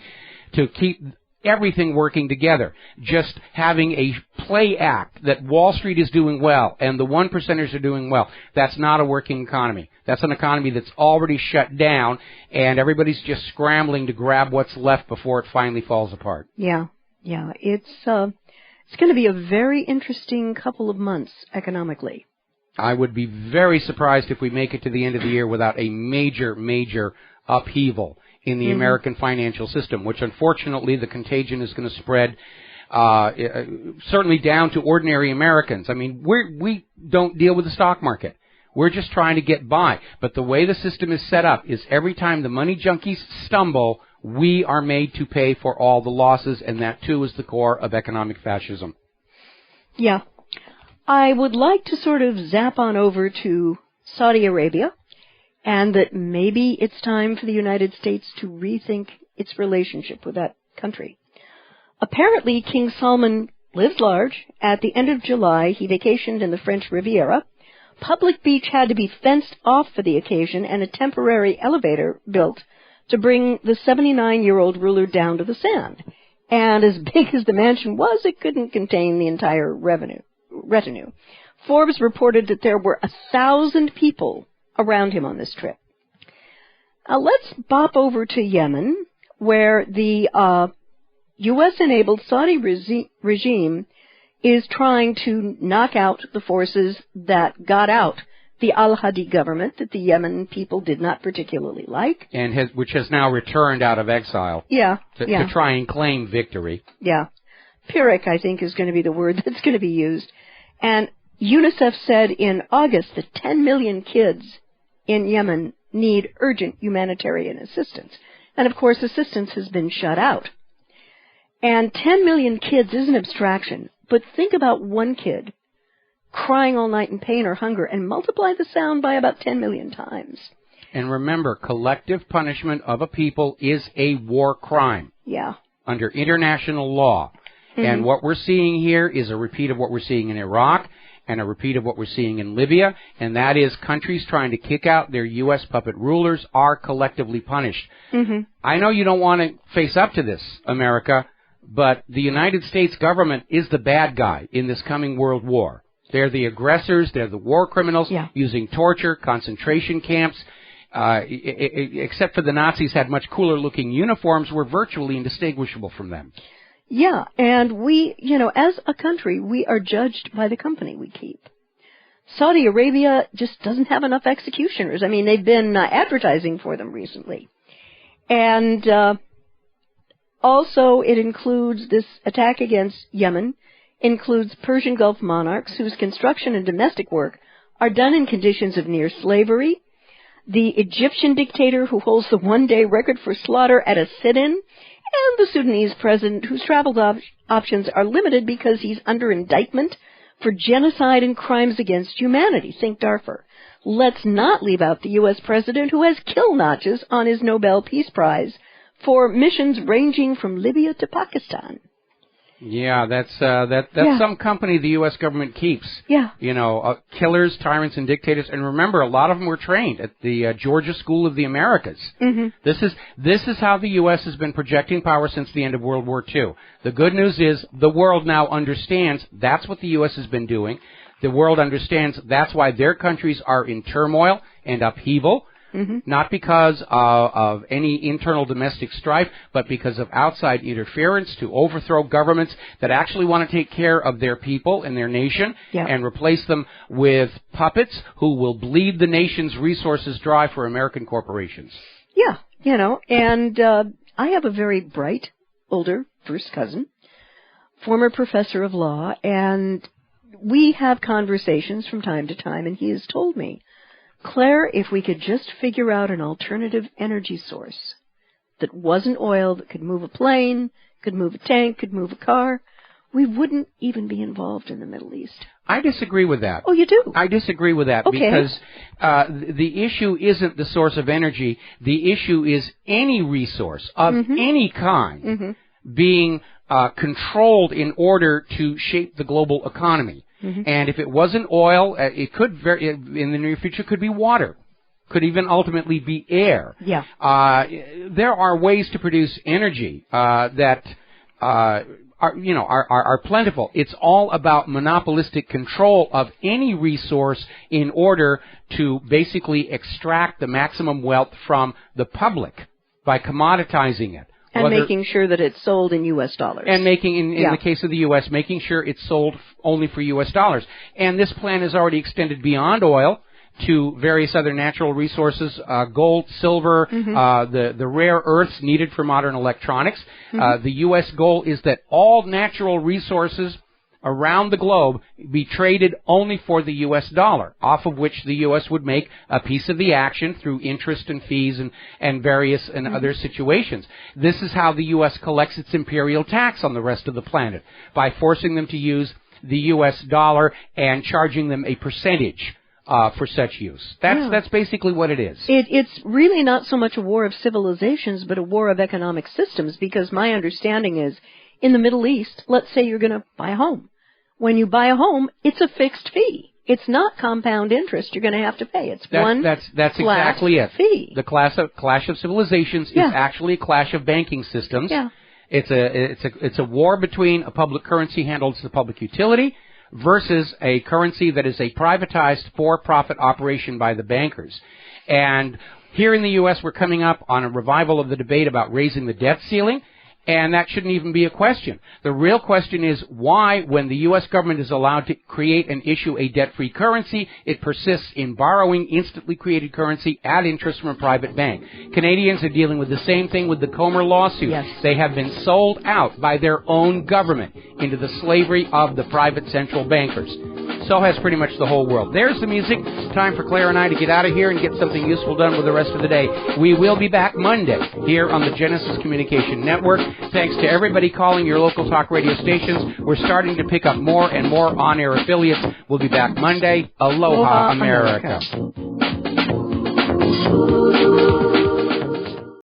to keep everything working together. Just having a play act that Wall Street is doing well and the 1%ers are doing well, that's not a working economy. That's an economy that's already shut down, and everybody's just scrambling to grab what's left before it finally falls apart. Yeah. It's going to be a very interesting couple of months economically. I would be very surprised if we make it to the end of the year without a major upheaval in the American financial system, which unfortunately the contagion is going to spread certainly down to ordinary Americans. I mean, we don't deal with the stock market. We're just trying to get by. But the way the system is set up is every time the money junkies stumble, we are made to pay for all the losses, and that too is the core of economic fascism. Yeah. I would like to sort of zap on over to Saudi Arabia, and that maybe it's time for the United States to rethink its relationship with that country. Apparently, King Salman lives large. At the end of July, he vacationed in the French Riviera. Public beach had to be fenced off for the occasion and a temporary elevator built to bring the 79-year-old ruler down to the sand. And as big as the mansion was, it couldn't contain the entire retinue. Forbes reported that there were 1,000 people around him on this trip. Now let's bop over to Yemen, where the U.S.-enabled Saudi regime is trying to knock out the forces that got out the al-Hadi government that the Yemen people did not particularly like. And which has now returned out of exile to try and claim victory. Yeah. Pyrrhic, I think, is going to be the word that's going to be used. And UNICEF said in August that 10 million kids in Yemen need urgent humanitarian assistance. And, of course, assistance has been shut out. And 10 million kids is an abstraction, but think about one kid crying all night in pain or hunger and multiply the sound by about 10 million times. And remember, collective punishment of a people is a war crime. Yeah. Under international law. Mm-hmm. And what we're seeing here is a repeat of what we're seeing in Iraq and a repeat of what we're seeing in Libya, and that is countries trying to kick out their U.S. puppet rulers are collectively punished. Mm-hmm. I know you don't want to face up to this, America, but the United States government is the bad guy in this coming world war. They're the aggressors, they're the war criminals, using torture, concentration camps. Except for the Nazis had much cooler looking uniforms, were virtually indistinguishable from them. Yeah, and we, as a country, we are judged by the company we keep. Saudi Arabia just doesn't have enough executioners. I mean, they've been advertising for them recently. And also it includes this attack against Yemen, includes Persian Gulf monarchs whose construction and domestic work are done in conditions of near slavery. the Egyptian dictator who holds the one-day record for slaughter at a sit-in, and the Sudanese president whose travel options are limited because he's under indictment for genocide and crimes against humanity. Think Darfur. Let's not leave out the U.S. president who has kill notches on his Nobel Peace Prize for missions ranging from Libya to Pakistan. Yeah, that's Yeah. some company the U.S. government keeps. Yeah. You know, killers, tyrants, and dictators. And remember, a lot of them were trained at the Georgia School of the Americas. Mm-hmm. This is how the U.S. has been projecting power since the end of World War II. The good news is the world now understands that's what the U.S. has been doing. The world understands that's why their countries are in turmoil and upheaval. Mm-hmm. Not because of any internal domestic strife, but because of outside interference to overthrow governments that actually want to take care of their people and their nation and replace them with puppets who will bleed the nation's resources dry for American corporations. Yeah, you know, and I have a very bright, older first cousin, former professor of law, and we have conversations from time to time, and he has told me, Claire, if we could just figure out an alternative energy source that wasn't oil, that could move a plane, could move a tank, could move a car, we wouldn't even be involved in the Middle East. I disagree with that. Oh, you do? I disagree with that because the issue isn't the source of energy. The issue is any resource of any kind being controlled in order to shape the global economy. And if it wasn't oil, it could in the near future could be water, could even ultimately be air. Yeah. There are ways to produce energy that are plentiful. It's all about monopolistic control of any resource in order to basically extract the maximum wealth from the public by commoditizing it. And making sure that it's sold in U.S. dollars. And making, in the case of the U.S., making sure it's sold only for U.S. dollars. And this plan is already extended beyond oil to various other natural resources, gold, silver, the rare earths needed for modern electronics. The U.S. goal is that all natural resources around the globe be traded only for the U.S. dollar, off of which the U.S. would make a piece of the action through interest and fees and various and other situations. This is how the U.S. collects its imperial tax on the rest of the planet, by forcing them to use the U.S. dollar and charging them a percentage for such use. That's basically what it is. It's really not so much a war of civilizations, but a war of economic systems, because my understanding is, in the Middle East, let's say you're going to buy a home. When you buy a home, it's a fixed fee. It's not compound interest you're going to have to pay. It's that's exactly it. Fee. The clash of civilizations is actually a clash of banking systems. Yeah. It's a war between a public currency handled as a public utility versus a currency that is a privatized for-profit operation by the bankers. And here in the U.S., we're coming up on a revival of the debate about raising the debt ceiling. And that shouldn't even be a question. The real question is why, when the U.S. government is allowed to create and issue a debt-free currency, it persists in borrowing instantly created currency at interest from a private bank. Canadians are dealing with the same thing with the Comer lawsuit. Yes. They have been sold out by their own government into the slavery of the private central bankers. So has pretty much the whole world. There's the music. Time for Claire and I to get out of here and get something useful done with the rest of the day. We will be back Monday here on the Genesis Communication Network. Thanks to everybody calling your local talk radio stations. We're starting to pick up more and more on-air affiliates. We'll be back Monday. Aloha, America.